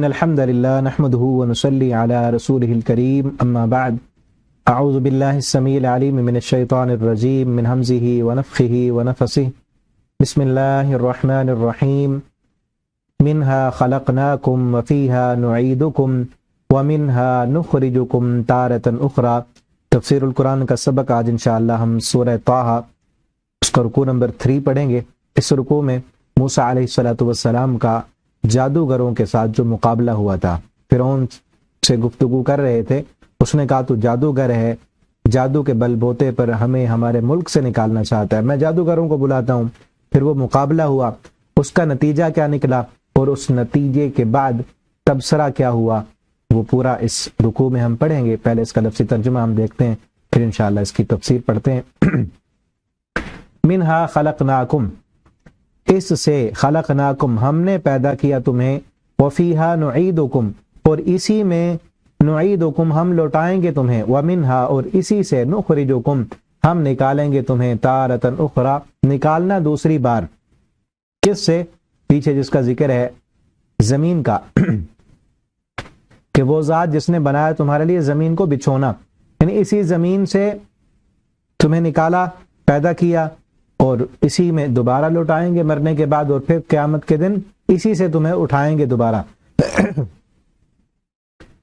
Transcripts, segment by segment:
إن الحمد لله نحمده ونصلي على رسوله الكريم أما بعد أعوذ بالله السميع العليم من الشيطان الرجيم من همزه ونفخه ونفثه بسم الله الرحمن الرحيم منها خلقناكم وفيها نعيدكم ومنها نخرجكم تارة أخرى۔ تفسیر القرآن کا سبق آج انشاءاللہ ہم سورہ طٰہٰ اس کا رکوع نمبر 3 پڑھیں گے۔ اس رکوع میں موسیٰ علیہ السلام کا جادوگروں کے ساتھ جو مقابلہ ہوا تھا، فرعون سے گفتگو کر رہے تھے، اس نے کہا تو جادوگر ہے، جادو کے بل بوتے پر ہمیں ہمارے ملک سے نکالنا چاہتا ہے، میں جادوگروں کو بلاتا ہوں۔ پھر وہ مقابلہ ہوا، اس کا نتیجہ کیا نکلا اور اس نتیجے کے بعد تبصرہ کیا ہوا، وہ پورا اس رکوع میں ہم پڑھیں گے۔ پہلے اس کا لفظی ترجمہ ہم دیکھتے ہیں، پھر انشاءاللہ اس کی تفسیر پڑھتے ہیں۔ منہا خلقناکم، اس سے خلقناکم ہم نے پیدا کیا تمہیں، وفیہا نعیدکم اور اسی میں نعیدکم ہم لوٹائیں گے تمہیں، ومنہا اور اسی سے نخرجکم ہم نکالیں گے تمہیں، تارۃ اخری نکالنا دوسری بار۔ کس سے؟ پیچھے جس کا ذکر ہے زمین کا، کہ وہ ذات جس نے بنایا تمہارے لیے زمین کو بچھونا، یعنی اسی زمین سے تمہیں نکالا، پیدا کیا اور اسی میں دوبارہ لوٹائیں گے مرنے کے بعد، اور پھر قیامت کے دن اسی سے تمہیں اٹھائیں گے دوبارہ۔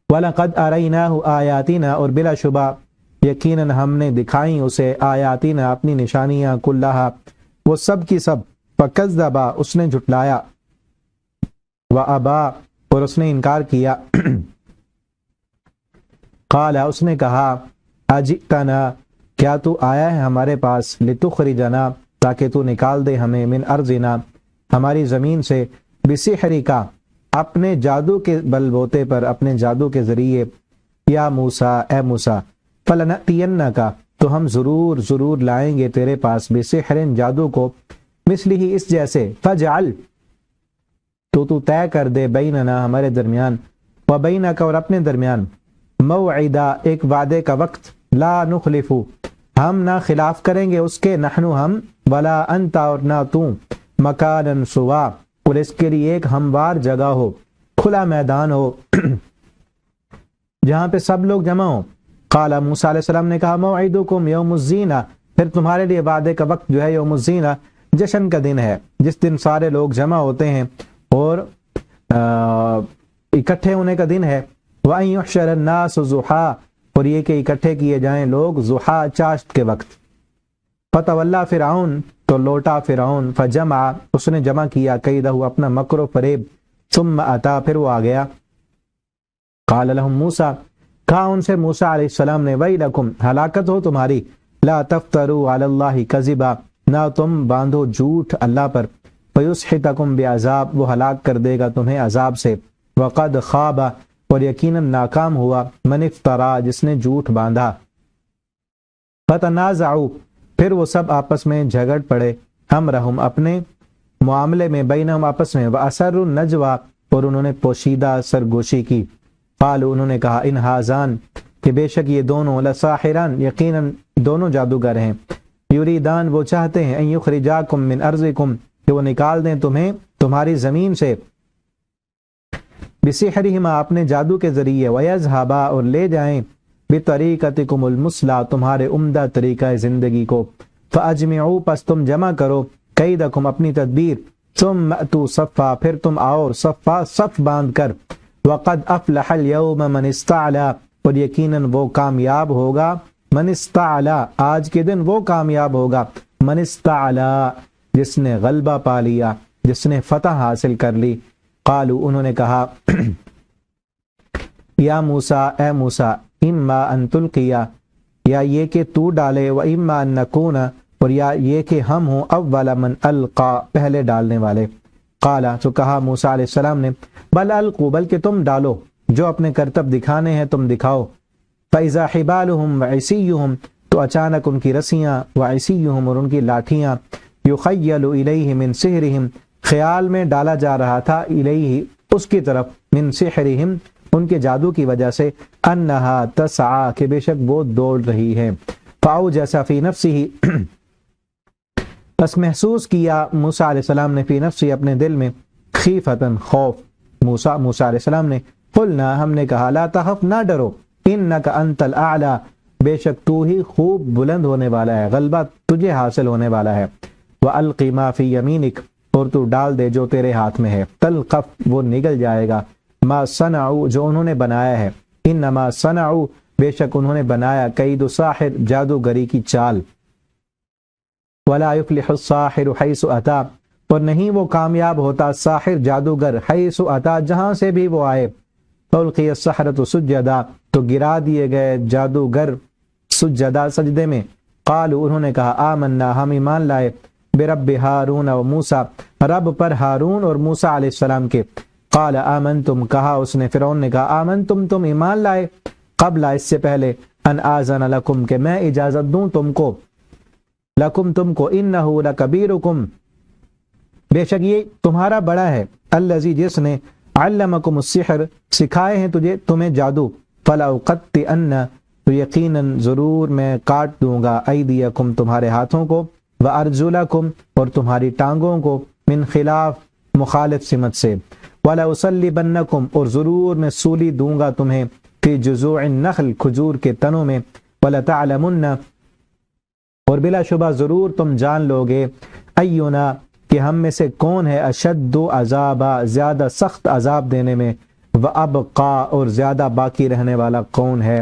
وَلَقَدْ أَرَيْنَاهُ آيَاتِنَا اور بلا شبہ یقیناً ہم نے دکھائیں اسے آیاتنا اپنی نشانیاں، کلہا وہ سب کی سب، فَكَذَّبَ اس نے جھٹلایا، وَأَبَى اور اس نے انکار کیا، قال اس نے کہا اجئتنا کیا تو آیا ہے ہمارے پاس، لتخرجنا تاکہ تو نکال دے ہمیں، من ارضنا ہماری زمین سے، بسحرک اپنے جادو کے بل بوتے پر، اپنے جادو کے ذریعے، یا موسیٰ اے موسیٰ، فلنأتینک تو ہم ضرور لائیں گے تیرے پاس، بسحر جادو کو، مثلہ اس جیسے، فجعل تو طے کر دے، بیننا ہمارے درمیان، وبینک اور اپنے درمیان، موعدہ ایک وعدے کا وقت، لا نخلف ہم نہ خلاف کریں گے اس کے، نحنو ہم، ولا انت اور نہ تو، مکانا سوا اور اس کے لیے ایک ہموار جگہ ہو، کھلا میدان ہو جہاں پہ سب لوگ جمع ہوں۔ قال موسیٰ علیہ السلام نے کہا موعدکم یوم الزینہ، پھر تمہارے لیے وعدے کا وقت جو ہے یوم الزینہ، جشن کا دن ہے، جس دن سارے لوگ جمع ہوتے ہیں اور اکٹھے ہونے کا دن ہے۔ وَأَن يُحْشَرَ النَّاسُ ضُحًى اور یہ کہ اکٹھے کیے جائیں لوگ ضحیٰ چاشت کے وقت۔ فَتَوَلَّى فرعون تو لوٹا فرعون، فَجَمَعَ اس نے جمع کیا، کیدہ اپنا مکر و فریب، ثُمَّ أَتَى پھر وہ آ گیا۔ قال لهم موسیٰ کہا ان سے موسیٰ علیہ السلام نے، وَيْلَكُمْ ہلاکت ہو تمہاری، لَا تَفْتَرُوا عَلَى اللَّهِ كَذِبًا نہ تم باندھو جھوٹ اللہ پر، فَيُسْحِتَكُمْ بِعَذَابٍ وہ ہلاک کر دے گا تمہیں عذاب سے، وَقَدْ خَابَ اور یقیناً ناکام ہوا، من افترا جس نے جھوٹ باندھا۔ فتنازعوا پھر وہ سب آپس میں جھگڑ پڑے، امرہم اپنے معاملے میں، بینہم آپس میں، واسروا النجوی اور انہوں نے پوشیدہ سرگوشی کی، قالوا انہوں نے کہا ان ہذان کہ بے شک یہ دونوں، لساحران یقیناً دونوں جادوگر ہیں، یریدان وہ چاہتے ہیں، ان یخرجاکم من ارضکم کہ وہ نکال دیں تمہیں تمہاری زمین سے، بسحرہما اپنے جادو کے ذریعے، ویذھبا اور لے جائیں، بطریقتکم المثلی تمہارے عمدہ طریقہ زندگی کو، فاجمعوا پس تم جمع کرو، کیدکم اپنی تدبیر، ثم اتوا صفا پھر تم آؤ صفا صف باندھ کر، وقد افلح اليوم من استعلی اور یقیناً وہ کامیاب ہوگا، من استعلی آج کے دن وہ کامیاب ہوگا، من استعلی جس نے غلبہ پا لیا، جس نے فتح حاصل کر لی۔ قالوا انہوں نے کہا یا موسیٰ اے موسیٰ، اما ان تلقیا یا یہ کہ تو ڈالے، و اما ان نکون اور یا یہ کہ ہم ہوں، اول من القا پہلے ڈالنے والے۔ قالا تو کہا موسیٰ علیہ السلام نے، بل القوا بلکہ تم ڈالو، جو اپنے کرتب دکھانے ہیں تم دکھاؤ، فاذا حبالهم وعصیهم تو اچانک ان کی رسیاں، وعصیهم اور ان کی لاٹھیاں، یخیل الیہ من سحرہم خیال میں ڈالا جا رہا تھا، الیہ اس کی طرف، من سحرہم ان کے جادو کی وجہ سے، انہا تسعی کہ بے شک وہ دوڑ رہی ہے، فاوجس فی نفسہ بس محسوس کیا موسیٰ علیہ السلام نے، فی نفسی اپنے دل میں، خیفتن خوف، موسیٰ علیہ السلام نے قلنا ہم نے کہا لا تخف نہ ڈرو انک انت الاعلی بے شک تو ہی خوب بلند ہونے والا ہے غلبہ تجھے حاصل ہونے والا ہے وَأَلْقِ مَا فِي يَمِينِكَ اور تو ڈال دے جو تیرے ہاتھ میں ہے تلقف وہ نگل جائے گا ما صنعوا جو انہوں نے بنایا ہے انما صنعوا بے شک انہوں نے بنایا کید ساحر جادوگری کی چال ولا يفلح الساحر حيث اتى اور نہیں وہ کامیاب ہوتا ساحر جادوگر حیث اتى جہاں سے بھی وہ آئے فَأُلْقِيَ السَّحَرَةُ سُجَّدًا تو گرا دیے گئے جادوگر سجدہ سجدے میں قالوا انہوں نے کہا آمنا ہم ایمان لائے برب ہارون و موسیٰ رب پر ہارون اور موسیٰ علیہ السلام کے قال آمنتم کہا اس نے فرعون نے کہا آمنتم تم ایمان لائے قبل اس سے پہلے ان آذن لکم کہ میں اجازت دوں تم کو لکم تم کو انہو لکبیرکم بے شک یہ تمہارا بڑا ہے الذی جس نے علمکم السحر سکھائے ہیں تمہیں جادو فلاقطعن تو یقیناً ضرور میں کاٹ دوں گا ایدیکم تمہارے ہاتھوں کو وارجلکم اور تمہاری ٹانگوں کو من خلاف مخالف سمت سے ولاصلبنکم اور ضرور میں سولی دوں گا تمہیں فی جذوع النخل کھجور کے تنوں میں ولتعلمن اور بلا شبہ ضرور تم جان لوگے اینا کہ ہم میں سے کون ہے اشد عذابا زیادہ سخت عذاب دینے میں وابقا اور زیادہ باقی رہنے والا کون ہے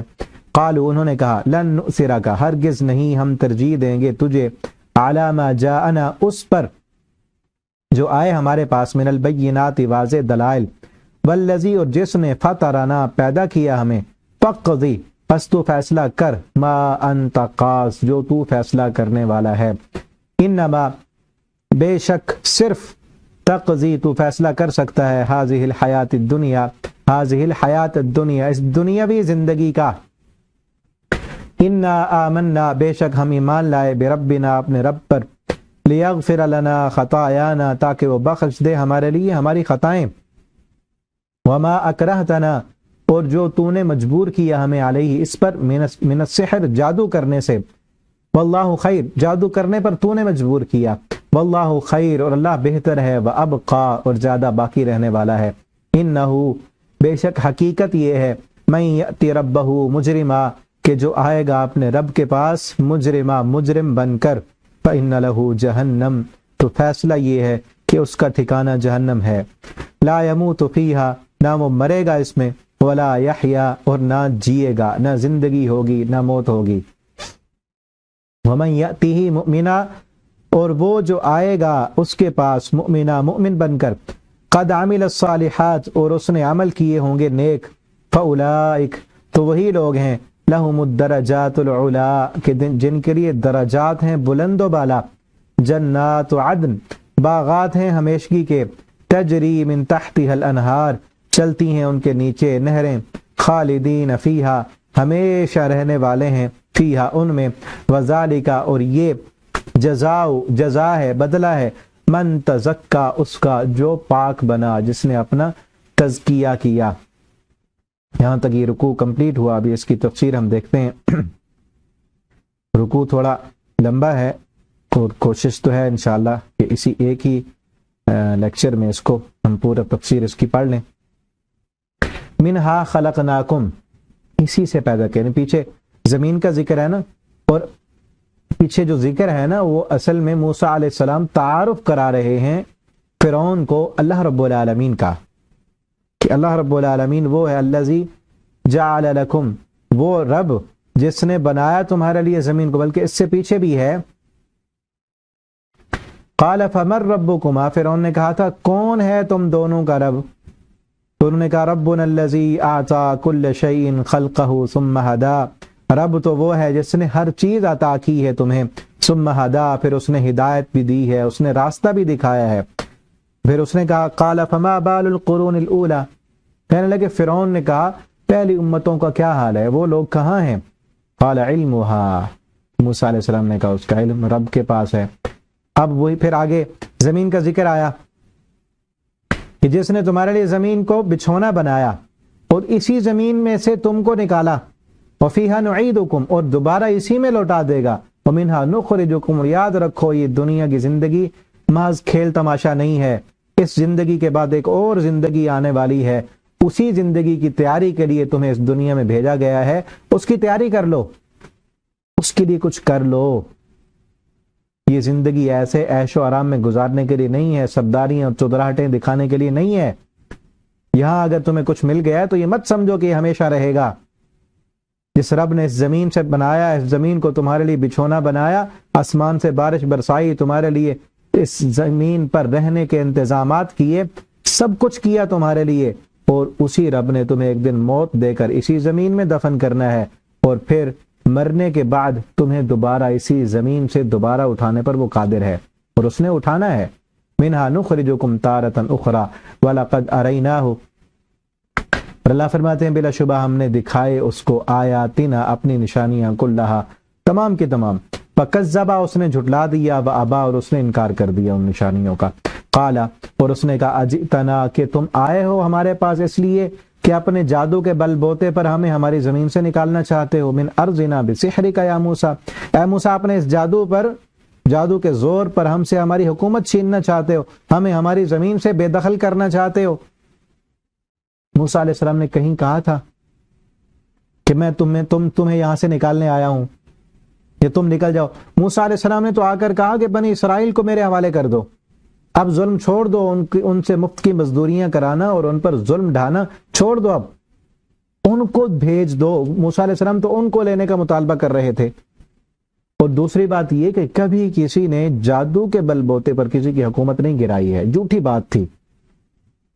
قالوا انہوں نے کہا لن نؤثرک ہرگز نہیں ہم ترجیح دیں گے تجھے علی ما جاءنا اس پر جو آئے ہمارے پاس من البینات واضح دلائل والذی اور جس نے فطرنا پیدا کیا ہمیں فقضی پس تو فیصلہ کر ما انت قاض جو تو فیصلہ کرنے والا ہے انما بے شک صرف تقضی تو فیصلہ کر سکتا ہے ہذہ الحیات الدنیا ہذہ الحیات الدنیا اس دنیاوی زندگی کا انا آمنا بے شک ہم ایمان لائے بربنا اپنے رب پر لیغفر لنا خطایانا تاکہ وہ بخش دے ہمارے لیے ہماری خطائیں وما اکرہتنا اور جو تو نے مجبور کیا ہمیں علیہ اس پر من السحر جادو کرنے سے واللہ خیر جادو کرنے پر تو نے مجبور کیا واللہ خیر اور اللہ بہتر ہے وابقا اور زیادہ باقی رہنے والا ہے انہو بے شک حقیقت یہ ہے من یأتی ربہ مجرما کہ جو آئے گا اپنے رب کے پاس مجرما مجرم بن کر فإن لہ جہنم تو فیصلہ یہ ہے کہ اس کا ٹھکانہ جہنم ہے لا يموت فیہا نہ وہ مرے گا اس میں ولا یحیا اور نہ جیے گا نہ زندگی ہوگی نہ موت ہوگی ومن یأتیہ مؤمنا اور وہ جو آئے گا اس کے پاس مؤمنا مؤمن بن کر قد عمل الصالحات اور اس نے عمل کیے ہوں گے نیک فاولئک تو وہی لوگ ہیں لہم الدرجات العلا کہ جن کے لیے درجات ہیں بلند و بالا جنات عدن باغات ہیں ہمیشگی کے تجری من تحتها الانہار چلتی ہیں ان کے نیچے نہریں خالدین فیہا ہمیشہ رہنے والے ہیں فیہا ان میں وذالک اور یہ جزا ہے بدلہ ہے من تزکا اس کا جو پاک بنا جس نے اپنا تزکیہ کیا یہاں تک یہ رکوع کمپلیٹ ہوا ابھی اس کی تفسیر ہم دیکھتے ہیں رکوع تھوڑا لمبا ہے اور کوشش تو ہے انشاءاللہ کہ اسی ایک ہی لیکچر میں اس کو ہم پورا تفسیر اس کی پڑھ لیں منہا خلقناکم اسی سے پیدا کریں پیچھے زمین کا ذکر ہے نا اور پیچھے جو ذکر ہے نا وہ اصل میں موسیٰ علیہ السلام تعارف کرا رہے ہیں فرعون کو اللہ رب العالمین کا کہ اللہ رب العالمین وہ ہے الذی جعل لکم وہ رب جس نے بنایا تمہارے لیے زمین کو بلکہ اس سے پیچھے بھی ہے قال فمن ربکما فرعون نے کہا تھا کون ہے تم دونوں کا رب تو انہوں نے کہا ربنا الذی اعطى كل شیء خلقه ثم هدى رب تو وہ ہے جس نے ہر چیز عطا کی ہے تمہیں ثم هدى پھر اس نے ہدایت بھی دی ہے اس نے راستہ بھی دکھایا ہے پھر اس نے کہا قال فما بال القرون الاولى کہنے لگے فرعون نے کہا پہلی امتوں کا کیا حال ہے وہ لوگ کہاں ہیں قال علمها موسیٰ علیہ السلام نے کہا اس کا علم رب کے پاس ہے اب وہی پھر آگے زمین کا ذکر آیا کہ جس نے تمہارے لیے زمین کو بچھونا بنایا اور اسی زمین میں سے تم کو نکالا وفیہا نعیدکم اور دوبارہ اسی میں لوٹا دے گا ومنہا نخرجکم یاد رکھو یہ دنیا کی زندگی محض کھیل تماشا نہیں ہے اس زندگی کے بعد ایک اور زندگی آنے والی ہے، اسی زندگی کی تیاری کے لیے تمہیں اس دنیا میں بھیجا گیا ہے، اس کی تیاری کر لو، اس کے لیے کچھ کر لو۔ یہ زندگی ایسے عیش و آرام میں گزارنے کے لیے نہیں ہے، سرداریاں اور چودراہٹیں دکھانے کے لیے نہیں ہے۔ یہاں اگر تمہیں کچھ مل گیا ہے تو یہ مت سمجھو کہ یہ ہمیشہ رہے گا۔ جس رب نے اس زمین سے بنایا، اس زمین کو تمہارے لیے بچھونا بنایا، آسمان سے بارش برسائی، تمہارے لیے اس زمین پر رہنے کے انتظامات کیے، سب کچھ کیا تمہارے لیے، اور اسی رب نے تمہیں ایک دن موت دے کر اسی زمین میں دفن کرنا ہے، اور پھر مرنے کے بعد تمہیں دوبارہ اسی زمین سے دوبارہ اٹھانے پر وہ قادر ہے، اور اس نے اٹھانا ہے۔ منہا نخرجکم تارۃ اخری وَلَقَدْ أَرَيْنَاهُ، اور اللہ فرماتے ہیں بلا شبہ ہم نے دکھائے اس کو آیاتنا، اپنی نشانیاں، کلہا، تمام کے تمام، فَكَذَّبَ، اس نے جھٹلا دیا، وَأَبَى، اور اس نے انکار کر دیا ان نشانیوں کا، قال، اور اس نے کہا اجئتنا، کہ تم آئے ہو ہمارے پاس اس لیے کہ اپنے جادو کے بل بوتے پر ہمیں ہماری زمین سے نکالنا چاہتے ہو، من ارضنا بسحرک یا موسیٰ، اے موسیٰ اپنے اس جادو کے زور پر ہم سے ہماری حکومت چھیننا چاہتے ہو، ہمیں ہماری زمین سے بے دخل کرنا چاہتے ہو۔ موسیٰ علیہ السلام نے کہیں کہا تھا کہ میں تمہیں یہاں سے نکالنے آیا ہوں کہ تم نکل جاؤ؟ موسیٰ علیہ السلام نے تو آ کر کہا کہ بنی اسرائیل کو میرے حوالے کر دو، اب ظلم چھوڑ دو، ان سے مفت کی مزدوریاں کرانا اور ان پر ظلم ڈھانا چھوڑ دو، اب ان کو بھیج دو۔ موسیٰ علیہ السلام تو ان کو لینے کا مطالبہ کر رہے تھے۔ اور دوسری بات یہ کہ کبھی کسی نے جادو کے بل بوتے پر کسی کی حکومت نہیں گرائی ہے، جھوٹی بات تھی۔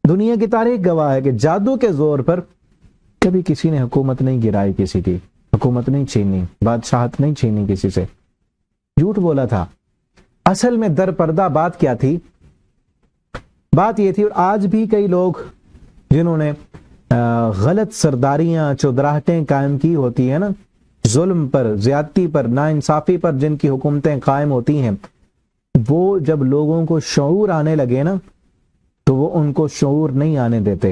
دنیا کی تاریخ گواہ ہے کہ جادو کے زور پر کبھی کسی نے حکومت نہیں گرائی، کسی کی حکومت نہیں چھینی، بادشاہت نہیں چھینی کسی سے، جھوٹ بولا تھا۔ اصل میں در پردہ بات کیا تھی؟ بات یہ تھی، اور آج بھی کئی لوگ جنہوں نے غلط سرداریاں، چودراہٹیں قائم کی ہوتی ہیں نا، ظلم پر، زیادتی پر، ناانصافی پر جن کی حکومتیں قائم ہوتی ہیں، وہ جب لوگوں کو شعور آنے لگے نا تو وہ ان کو شعور نہیں آنے دیتے،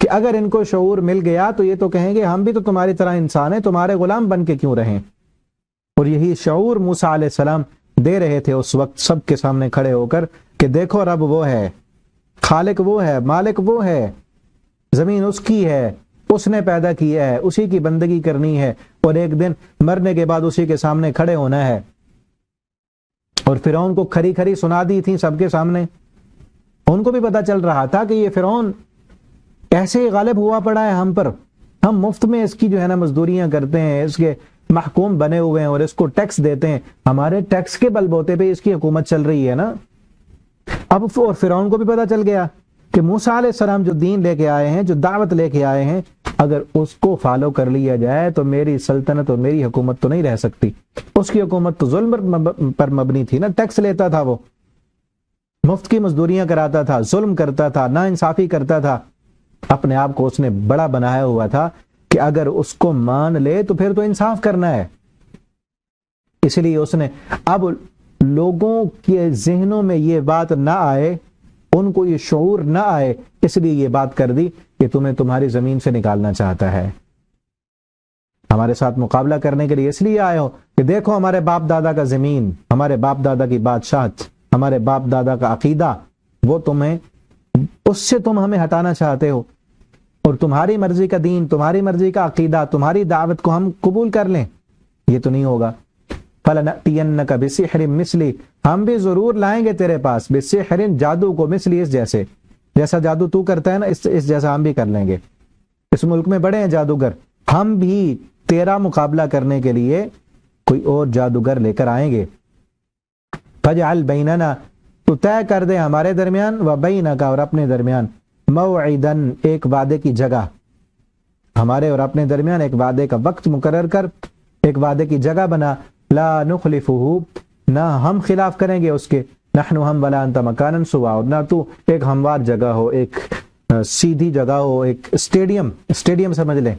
کہ اگر ان کو شعور مل گیا تو یہ تو کہیں گے ہم بھی تو تمہاری طرح انسان ہیں، تمہارے غلام بن کے کیوں رہیں۔ اور یہی شعور موسیٰ علیہ السلام دے رہے تھے اس وقت سب کے سامنے کھڑے ہو کر کہ دیکھو رب وہ ہے، خالق وہ ہے، مالک وہ ہے، زمین اس کی ہے، اس نے پیدا کیا ہے، اسی کی بندگی کرنی ہے، اور ایک دن مرنے کے بعد اسی کے سامنے کھڑے ہونا ہے۔ اور فرعون کو کھری کھری سنا دی تھی سب کے سامنے، ان کو بھی پتا چل رہا تھا کہ یہ فرعون ایسے ہی غالب ہوا پڑا ہے ہم پر، ہم مفت میں اس کی جو ہے نا مزدوریاں کرتے ہیں، اس کے محکوم بنے ہوئے ہیں اور اس کو ٹیکس دیتے ہیں، ہمارے ٹیکس کے بل بوتے پہ اس کی حکومت چل رہی ہے نا۔ اب اور فرعون کو بھی پتا چل گیا کہ موسیٰ علیہ السلام جو دین لے کے آئے ہیں، جو دعوت لے کے آئے ہیں، اگر اس کو فالو کر لیا جائے تو میری سلطنت اور میری حکومت تو نہیں رہ سکتی۔ اس کی حکومت تو ظلم پر مبنی تھی نا، ٹیکس لیتا تھا، وہ مفت کی مزدوریاں کراتا تھا، ظلم کرتا تھا، ناانصافی کرتا تھا، اپنے آپ کو اس نے بڑا بنایا ہوا تھا کہ اگر اس کو مان لے تو پھر تو انصاف کرنا ہے۔ اس لیے اس نے اب لوگوں کے ذہنوں میں یہ بات نہ آئے، ان کو یہ شعور نہ آئے، اس لیے یہ بات کر دی کہ تمہیں تمہاری زمین سے نکالنا چاہتا ہے، ہمارے ساتھ مقابلہ کرنے کے لیے اس لیے آئے ہو کہ دیکھو ہمارے باپ دادا کا زمین، ہمارے باپ دادا کی بادشاہت، ہمارے باپ دادا کا عقیدہ، وہ تمہیں اس سے تم ہمیں ہٹانا چاہتے ہو، اور تمہاری مرضی کا دین، تمہاری مرضی کا عقیدہ، تمہاری دعوت کو ہم قبول کر لیں، یہ تو نہیں ہوگا۔ فَلَنَأْتِيَنَّكَ بِسِحْرٍ مِثْلِهِ، ہم بھی ضرور لائیں گے تیرے پاس، بِسِحْرٍ، جادو کو، مثلی، اس جیسا جادو تو کرتا ہے نا، اس جیسا ہم بھی کر لیں گے۔ اس ملک میں بڑے ہیں جادوگر، ہم بھی تیرا مقابلہ کرنے کے لیے کوئی اور جادوگر لے کر آئیں گے۔ فَجْعَلْ بَيْنَنَا، تو طے کر دے ہمارے درمیان، وَبَيْنَكَ، اور اپنے درمیان، موعدن، ایک وعدے کی جگہ، ہمارے اور اپنے درمیان ایک وعدے کا وقت مقرر کر، ایک وعدے کی جگہ بنا، لا نخلفہ، نہ ہم خلاف کریں گے اس کے، نحن، ہم، ولا انت مکانا سوا، اور نہ تو ایک ہموار جگہ ہو، ایک سیدھی جگہ ہو، ایک اسٹیڈیم سمجھ لیں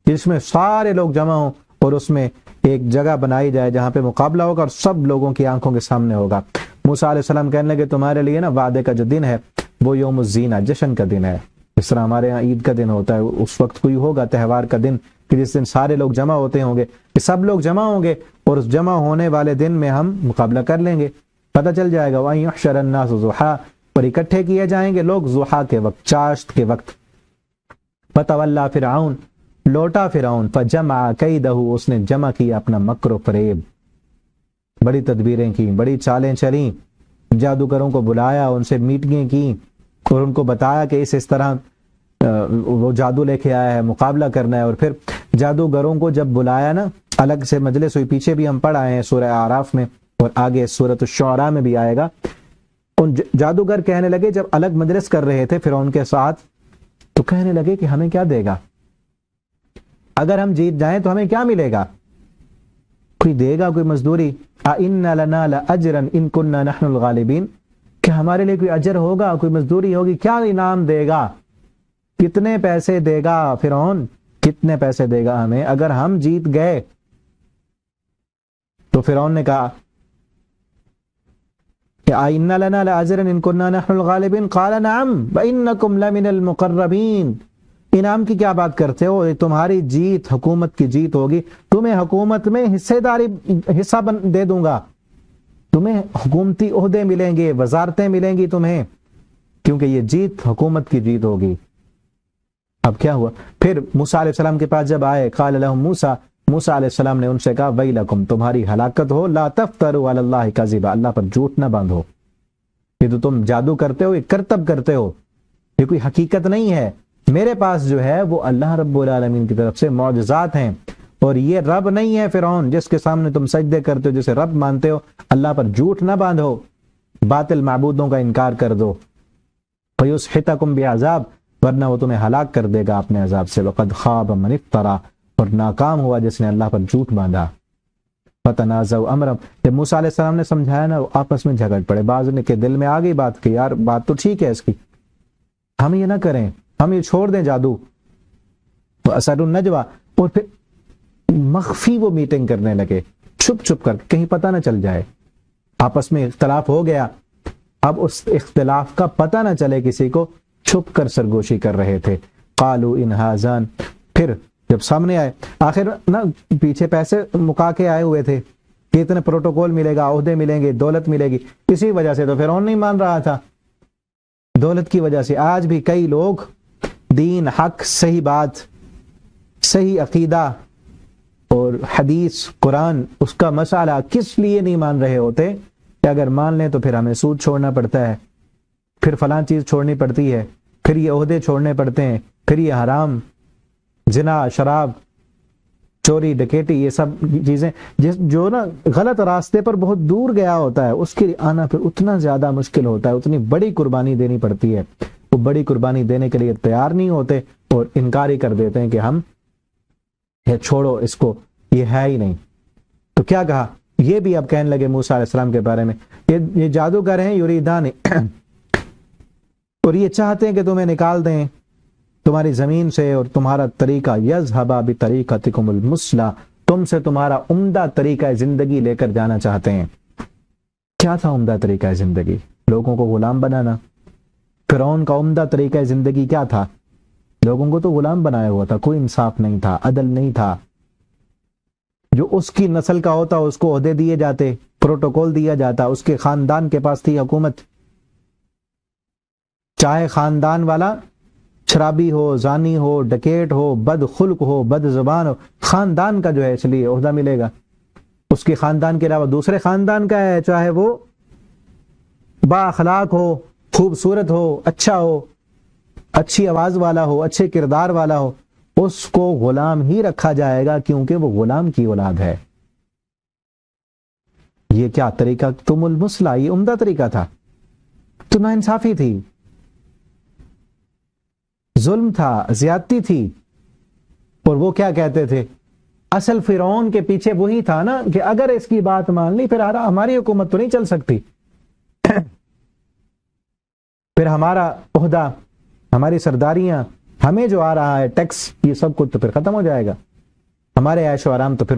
جس میں سارے لوگ جمع ہوں، اور اس میں ایک جگہ بنائی جائے جہاں پہ مقابلہ ہوگا اور سب لوگوں کی آنکھوں کے سامنے ہوگا۔ موسیٰ علیہ السلام کہنے لگے تمہارے لیے نا وعدے کا جو دن ہے وہ یوم الزینہ، جشن کا دن ہے، اس طرح ہمارے یہاں عید کا دن ہوتا ہے، اس وقت کوئی ہوگا تہوار کا دن کہ جس دن سارے لوگ جمع ہوتے ہوں گے، کہ سب لوگ جمع ہوں گے، اور اس جمع ہونے والے دن میں ہم مقابلہ کر لیں گے، پتہ چل جائے گا۔ وَأَن يُحْشَرَ النَّاسُ ضُحًى، اور اکٹھے کیے جائیں گے لوگ ضحیٰ کے وقت، چاشت کے وقت. فتولی فرعون، لوٹا فرعون، فجمع کیدہ، اس نے جمع کیا اپنا مکر و فریب، بڑی تدبیریں کی، بڑی چالیں چلیں، جادوگروں کو بلایا، ان سے میٹنگیں کی اور ان کو بتایا کہ اس طرح وہ جادو لے کے آیا ہے، مقابلہ کرنا ہے. اور پھر جادوگروں کو جب بلایا نا الگ سے مجلس ہوئی، پیچھے بھی ہم پڑھ آئے ہیں سورہ اعراف میں اور آگے سورۃ الشعراء میں بھی آئے گا. ان جادوگر کہنے لگے جب الگ مجلس کر رہے تھے فرعون کے ساتھ، تو کہنے لگے کہ ہمیں کیا دے گا، اگر ہم جیت جائیں تو ہمیں کیا ملے گا، کوئی دے گا کوئی مزدوری. اِنَّ لَنَا لَأَجْرًا إِن كُنَّا نَحْنُ الْغَالِبِينَ، کہ ہمارے لیے کوئی اجر ہوگا، کوئی مزدوری ہوگی، کیا انعام دے گا، کتنے پیسے دے گا فرعون، کتنے پیسے دے گا ہمیں اگر ہم جیت گئے. تو فرعون نے کہا کہ اِنَّ لَنَا لَأَجْرًا إِن كُنَّا نَحْنُ الْغَالِبِينَ قَالَ نَعَمْ وَإِنَّكُمْ لَمِنَ الْمُقَرَّبِينَ. انعام کی کیا بات کرتے ہو، تمہاری جیت حکومت کی جیت ہوگی، تمہیں حکومت میں حصہ دے دوں گا، تمہیں حکومتی عہدے ملیں گے، وزارتیں ملیں گی تمہیں، کیونکہ یہ جیت حکومت کی جیت ہوگی. اب کیا ہوا، پھر موسیٰ علیہ السلام کے پاس جب آئے، قال لهم موسیٰ علیہ السلام نے ان سے کہا ویلکم، تمہاری ہلاکت ہو، لا تفتروا علی اللہ کذبا، اللہ پر جھوٹ نہ باندھو، یہ تو تم جادو کرتے ہو، یہ کرتب کرتے ہو، یہ کوئی حقیقت نہیں ہے. میرے پاس جو ہے وہ اللہ رب العالمین کی طرف سے معجزات ہیں، اور یہ رب نہیں ہے فرعون جس کے سامنے تم سجدے کرتے ہو، جسے رب مانتے ہو. اللہ پر جھوٹ نہ باندھو، باطل معبودوں کا انکار کر دو. فیسحتکم بعذاب، ورنہ وہ تمہیں ہلاک کر دے گا اپنے عذاب سے. وقد خاب من افترا، اور ناکام ہوا جس نے اللہ پر جھوٹ باندھا. فتنازعوا امرهم، جب موسیٰ علیہ السلام نے سمجھایا نا، آپس میں جھگڑ پڑے. بعض نے کے دل میں آ گئی بات کہ یار بات تو ٹھیک ہے اس کی، ہم یہ نہ کریں، ہم یہ چھوڑ دیں جادو. اثر النجوہ، اور پھر مخفی وہ میٹنگ کرنے لگے، چھپ چھپ کر، کہیں پتہ نہ چل جائے. آپس میں اختلاف ہو گیا، اب اس اختلاف کا پتہ نہ چلے کسی کو، چھپ کر سرگوشی کر رہے تھے. قالوا ان هذان، پھر جب سامنے آئے، آخر نہ پیچھے پیسے مکا کے آئے ہوئے تھے کہ اتنے پروٹوکول ملے گا، عہدے ملیں گے، دولت ملے گی. اسی وجہ سے تو فرعون نہیں مان رہا تھا، دولت کی وجہ سے. آج بھی کئی لوگ دین، حق، صحیح بات، صحیح عقیدہ اور حدیث، قرآن، اس کا مسئلہ کس لیے نہیں مان رہے ہوتے کہ اگر مان لیں تو پھر ہمیں سود چھوڑنا پڑتا ہے، پھر فلاں چیز چھوڑنی پڑتی ہے، پھر یہ عہدے چھوڑنے پڑتے ہیں، پھر یہ حرام، زنا، شراب، چوری، ڈکیٹی، یہ سب چیزیں جو نا غلط راستے پر بہت دور گیا ہوتا ہے، اس کے لیے آنا پھر اتنا زیادہ مشکل ہوتا ہے، اتنی بڑی قربانی دینی پڑتی ہے. وہ بڑی قربانی دینے کے لیے تیار نہیں ہوتے اور انکار ہی کر دیتے ہیں کہ ہم یہ چھوڑو اس کو، یہ ہے ہی نہیں. تو کیا کہا، یہ بھی اب کہنے لگے موسیٰ علیہ السلام کے بارے میں، یہ جادوگر ہیں، یریدان، اور یہ چاہتے ہیں کہ تمہیں نکال دیں تمہاری زمین سے، اور تمہارا طریقہ یذھبا بطریقتکم المثلی، تم سے تمہارا عمدہ طریقہ زندگی لے کر جانا چاہتے ہیں. کیا تھا عمدہ طریقہ زندگی؟ لوگوں کو غلام بنانا. فرعون کا عمدہ طریقہ زندگی کیا تھا؟ لوگوں کو تو غلام بنایا ہوا تھا، کوئی انصاف نہیں تھا، عدل نہیں تھا. جو اس کی نسل کا ہوتا اس کو عہدے دیے جاتے، پروٹوکول دیا جاتا، اس کے خاندان کے پاس تھی حکومت، چاہے خاندان والا شرابی ہو، زانی ہو، ڈکیٹ ہو، بد خلق ہو، بد زبان ہو، خاندان کا جو ہے اس لیے عہدہ ملے گا. اس کے خاندان کے علاوہ دوسرے خاندان کا ہے، چاہے وہ با اخلاق ہو، خوبصورت ہو، اچھا ہو، اچھی آواز والا ہو، اچھے کردار والا ہو، اس کو غلام ہی رکھا جائے گا، کیونکہ وہ غلام کی اولاد ہے. یہ کیا طریقہ تم المثلی، یہ عمدہ طریقہ تھا. تو ناانصافی تھی، ظلم تھا، زیادتی تھی. اور وہ کیا کہتے تھے، اصل فرعون کے پیچھے وہی تھا نا کہ اگر اس کی بات مان لی پھر ہماری حکومت تو نہیں چل سکتی، پھر ہمارا عہدہ، ہماری سرداریاں، ہمیں جو آ رہا ہے ٹیکس، یہ سب کچھ تو پھر ختم ہو جائے گا، ہمارے عیش و آرام تو پھر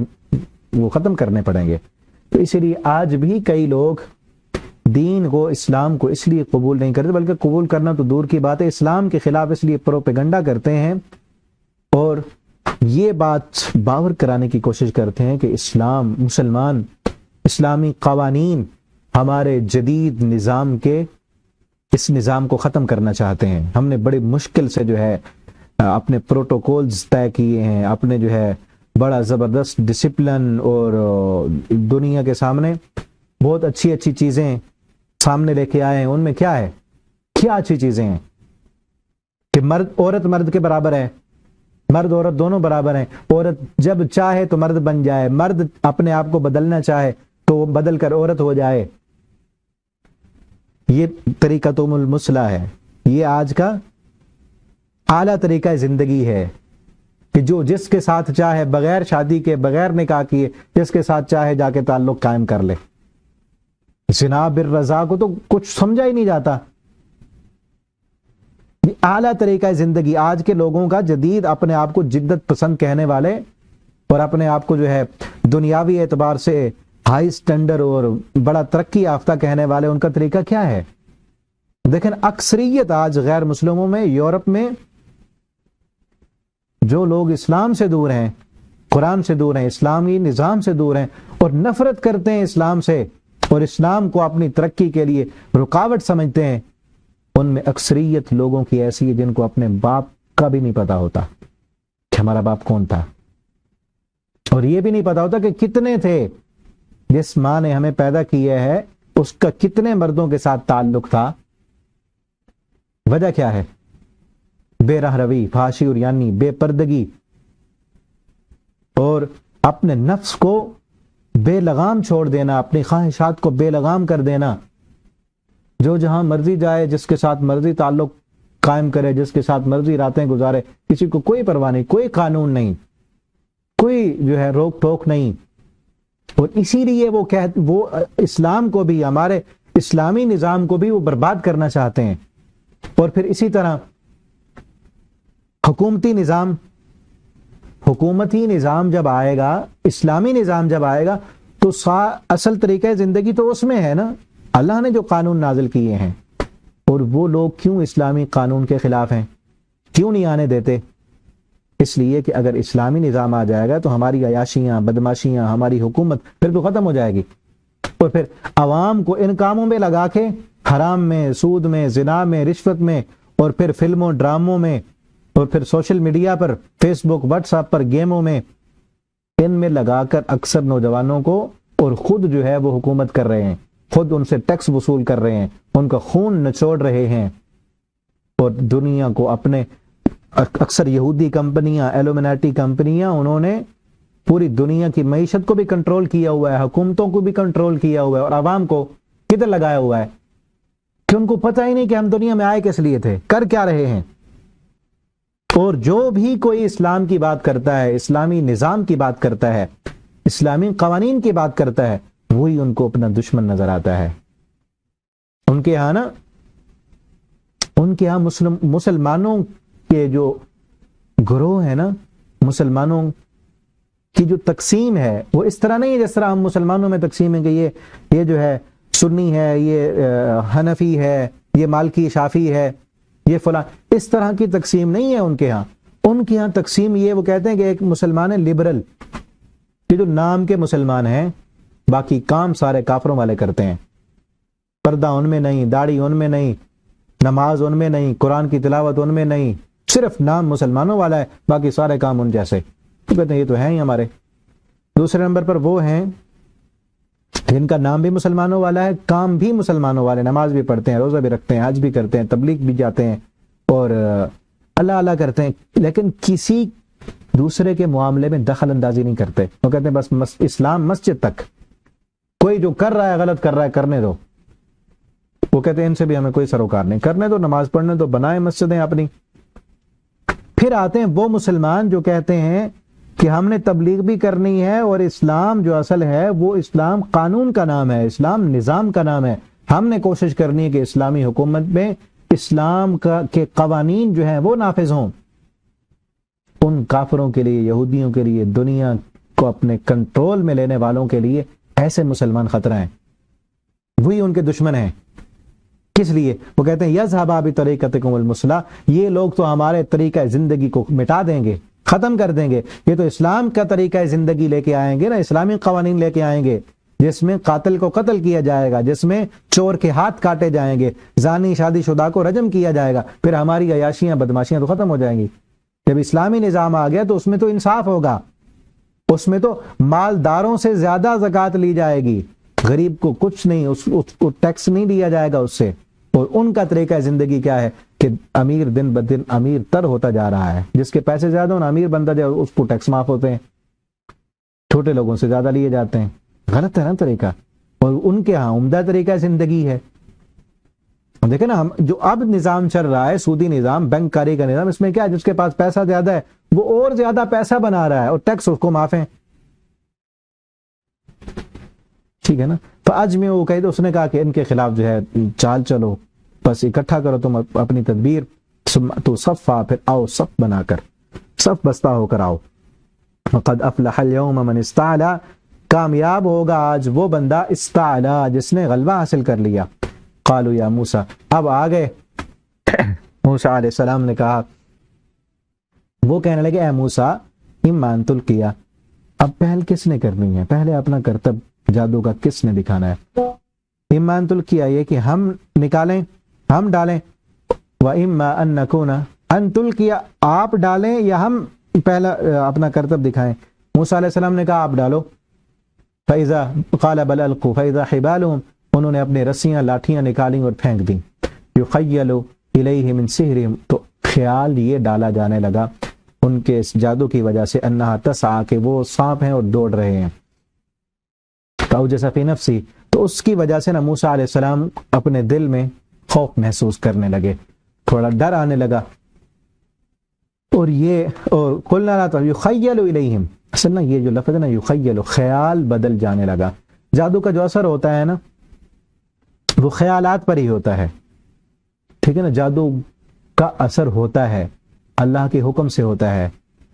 وہ ختم کرنے پڑیں گے. تو اسی لیے آج بھی کئی لوگ دین کو، اسلام کو اس لیے قبول نہیں کرتے، بلکہ قبول کرنا تو دور کی بات ہے، اسلام کے خلاف اس لیے پروپیگنڈا کرتے ہیں اور یہ بات باور کرانے کی کوشش کرتے ہیں کہ اسلام، مسلمان، اسلامی قوانین ہمارے جدید نظام کے اس نظام کو ختم کرنا چاہتے ہیں. ہم نے بڑی مشکل سے جو ہے اپنے پروٹوکولز طے کیے ہیں، اپنے جو ہے بڑا زبردست ڈسپلن، اور دنیا کے سامنے بہت اچھی اچھی چیزیں سامنے لے کے آئے ہیں. ان میں کیا ہے؟ کیا اچھی چیزیں ہیں کہ عورت مرد کے برابر ہے، مرد عورت دونوں برابر ہیں. عورت جب چاہے تو مرد بن جائے، مرد اپنے آپ کو بدلنا چاہے تو وہ بدل کر عورت ہو جائے. یہ طریقہ تو المثلی ہے. یہ آج کا اعلیٰ طریقہ زندگی ہے کہ جو جس کے ساتھ چاہے بغیر شادی کے، بغیر نکاح کیے، جس کے ساتھ چاہے جا کے تعلق قائم کر لے. زنا بالرضا کو تو کچھ سمجھا ہی نہیں جاتا. اعلیٰ طریقہ زندگی آج کے لوگوں کا، جدید اپنے آپ کو جدت پسند کہنے والے اور اپنے آپ کو جو ہے دنیاوی اعتبار سے ہائی سٹینڈر اور بڑا ترقی یافتہ کہنے والے، ان کا طریقہ کیا ہے؟ دیکھیں اکثریت آج غیر مسلموں میں، یورپ میں جو لوگ اسلام سے دور ہیں، قرآن سے دور ہیں، اسلامی نظام سے دور ہیں اور نفرت کرتے ہیں اسلام سے اور اسلام کو اپنی ترقی کے لیے رکاوٹ سمجھتے ہیں، ان میں اکثریت لوگوں کی ایسی ہے جن کو اپنے باپ کا بھی نہیں پتا ہوتا کہ ہمارا باپ کون تھا، اور یہ بھی نہیں پتا ہوتا کہ کتنے تھے. جس ماں نے ہمیں پیدا کیا ہے اس کا کتنے مردوں کے ساتھ تعلق تھا. وجہ کیا ہے؟ بے راہ روی، فحاشی اور یعنی بے پردگی، اور اپنے نفس کو بے لگام چھوڑ دینا، اپنی خواہشات کو بے لگام کر دینا. جو جہاں مرضی جائے، جس کے ساتھ مرضی تعلق قائم کرے، جس کے ساتھ مرضی راتیں گزارے، کسی کو کوئی پرواہ نہیں، کوئی قانون نہیں، کوئی جو ہے روک ٹوک نہیں. اور اسی لیے وہ اسلام کو بھی، ہمارے اسلامی نظام کو بھی وہ برباد کرنا چاہتے ہیں. اور پھر اسی طرح حکومتی نظام، حکومتی نظام جب آئے گا، اسلامی نظام جب آئے گا تو اصل طریقہ زندگی تو اس میں ہے نا. اللہ نے جو قانون نازل کیے ہیں، اور وہ لوگ کیوں اسلامی قانون کے خلاف ہیں؟ کیوں نہیں آنے دیتے؟ اس لیے کہ اگر اسلامی نظام آ جائے گا تو ہماری عیاشیاں، بدماشیاں، ہماری حکومت پھر تو ختم ہو جائے گی. اور پھر عوام کو ان کاموں میں لگا کے، حرام میں، سود میں، زنا میں، رشوت میں، اور پھر فلموں، ڈراموں میں، اور پھر سوشل میڈیا پر، فیس بک، واٹس ایپ پر، گیموں میں، ان میں لگا کر اکثر نوجوانوں کو، اور خود جو ہے وہ حکومت کر رہے ہیں، خود ان سے ٹیکس وصول کر رہے ہیں، ان کا خون نچوڑ رہے ہیں، اور دنیا کو اپنے اکثر یہودی کمپنیاں، ایلومیناٹی کمپنیاں، انہوں نے پوری دنیا کی معیشت کو بھی کنٹرول کیا ہوا ہے، حکومتوں کو بھی کنٹرول کیا ہوا ہے، اور عوام کو کدھر لگایا ہوا ہے کہ ان کو پتہ ہی نہیں کہ ہم دنیا میں آئے کس لیے تھے، کر کیا رہے ہیں. اور جو بھی کوئی اسلام کی بات کرتا ہے، اسلامی نظام کی بات کرتا ہے، اسلامی قوانین کی بات کرتا ہے، وہی ان کو اپنا دشمن نظر آتا ہے. ان کے ہاں نا، ان کے ہاں مسلمانوں کے جو گروہ ہے نا، مسلمانوں کی جو تقسیم ہے وہ اس طرح نہیں ہے جس طرح ہم مسلمانوں میں تقسیم ہے کہ یہ جو ہے سنی ہے، یہ حنفی ہے، یہ مالکی شافی ہے، یہ فلاں. اس طرح کی تقسیم نہیں ہے ان کے ہاں. ان کے ہاں تقسیم یہ، وہ کہتے ہیں کہ ایک مسلمان ہے لبرل، کہ جو نام کے مسلمان ہیں، باقی کام سارے کافروں والے کرتے ہیں. پردہ ان میں نہیں، داڑھی ان میں نہیں، نماز ان میں نہیں، قرآن کی تلاوت ان میں نہیں، صرف نام مسلمانوں والا ہے، باقی سارے کام ان جیسے. تو کہتے ہیں یہ تو ہیں ہی ہمارے. دوسرے نمبر پر وہ ہیں جن کا نام بھی مسلمانوں والا ہے، کام بھی مسلمانوں والے، نماز بھی پڑھتے ہیں، روزہ بھی رکھتے ہیں، حج بھی کرتے ہیں، تبلیغ بھی جاتے ہیں، اور اللہ اللہ کرتے ہیں، لیکن کسی دوسرے کے معاملے میں دخل اندازی نہیں کرتے. وہ کہتے ہیں بس اسلام مسجد تک، کوئی جو کر رہا ہے غلط کر رہا ہے، کرنے دو. وہ کہتے ہیں ان سے بھی ہمیں کوئی سروکار نہیں، کرنے دو، نماز پڑھنے دو، بنائیں مسجدیں اپنی. پھر آتے ہیں وہ مسلمان جو کہتے ہیں کہ ہم نے تبلیغ بھی کرنی ہے، اور اسلام جو اصل ہے وہ اسلام قانون کا نام ہے، اسلام نظام کا نام ہے، ہم نے کوشش کرنی ہے کہ اسلامی حکومت میں اسلام کے قوانین جو ہیں وہ نافذ ہوں. ان کافروں کے لیے، یہودیوں کے لیے، دنیا کو اپنے کنٹرول میں لینے والوں کے لیے ایسے مسلمان خطرہ ہیں، وہی ان کے دشمن ہیں. کس لیے؟ وہ کہتے ہیں یذهبا بطریقتکم المثلی، یہ لوگ تو ہمارے طریقہ زندگی کو مٹا دیں گے، ختم کر دیں گے. یہ تو اسلام کا طریقہ زندگی لے کے آئیں گے نا، اسلامی قوانین لے کے آئیں گے، جس میں قاتل کو قتل کیا جائے گا، جس میں چور کے ہاتھ کاٹے جائیں گے، زانی شادی شدہ کو رجم کیا جائے گا، پھر ہماری عیاشیاں بدماشیاں تو ختم ہو جائیں گی۔ جب اسلامی نظام آ گیا تو اس میں تو انصاف ہوگا، اس میں تو مالداروں سے زیادہ زکوٰۃ لی جائے گی، غریب کو کچھ نہیں، اس کو ٹیکس نہیں دیا جائے گا اس سے۔ اور ان کا طریقہ زندگی کیا ہے کہ امیر دن بدن امیر تر ہوتا جا رہا ہے، جس کے پیسے زیادہ ہوں امیر بنتا جائے، اس کو ٹیکس معاف ہوتے ہیں، چھوٹے لوگوں سے زیادہ لیے جاتے ہیں۔ غلط ہے نا طریقہ، اور ان کے ہاں عمدہ طریقہ زندگی ہے۔ دیکھیں نا، ہم جو اب نظام چل رہا ہے، سودی نظام، بینک کاری کا نظام، اس میں کیا ہے، جس کے پاس پیسہ زیادہ ہے وہ اور زیادہ پیسہ بنا رہا ہے اور ٹیکس اس کو معاف ہے، ٹھیک ہے نا۔ تو آج میں وہ کہے تو اس نے کہا کہ ان کے خلاف جو ہے چال چلو، بس اکٹھا کرو تم اپنی تدبیر، تو صفا، پھر آؤ صف بنا کر، صف بستہ ہو کر آؤ۔ وقد افلح اليوم من استعلا، کامیاب ہوگا آج وہ بندہ استعلا جس نے غلبہ حاصل کر لیا۔ قالوا یا موسیٰ، اب آ گئے موسیٰ علیہ السلام نے کہا، وہ کہنے لگے اے موسیٰ اما ان تلقیا، اب پہل کس نے کرنی ہے، پہلے اپنا کرتب جادو کا کس نے دکھانا ہے۔ اما ان تلقیا، یہ کہ ہم نکالیں، ہم ڈالیں، و اما ان نکون، ان تلقیا آپ ڈالیں یا ہم پہلا اپنا کرتب دکھائیں۔ موسیٰ علیہ السلام نے کہا آپ ڈالو۔ فَإِذَا قَالَ بَلْ أَلْقُوا فَإِذَا حِبَالُهُمْ، انہوں نے اپنے رسیاں لاٹھیاں نکالیں اور پھینک دیں۔ يُخَيَّلُ إِلَيْهِ مِنْ سِحْرِهِمْ، تو خیال یہ ڈالا جانے لگا ان کے اس جادو کی وجہ سے، انہا تسعی، کہ وہ سانپ ہیں اور دوڑ رہے ہیں۔ فَأَوْجَسَ فِي نَفْسِهِ، تو اس کی وجہ سے موسیٰ علیہ السلام اپنے دل میں خوف محسوس کرنے لگے، تھوڑا ڈر آنے لگا۔ اور یہ اور قلنا لا يُخَيَّلُ إِلَيْهِمْ، اصل نا یہ جو لفظ ہے نا یخیل، خیال بدل جانے لگا۔ جادو کا جو اثر ہوتا ہے نا وہ خیالات پر ہی ہوتا ہے، ٹھیک ہے نا۔ جادو کا اثر ہوتا ہے اللہ کے حکم سے ہوتا ہے،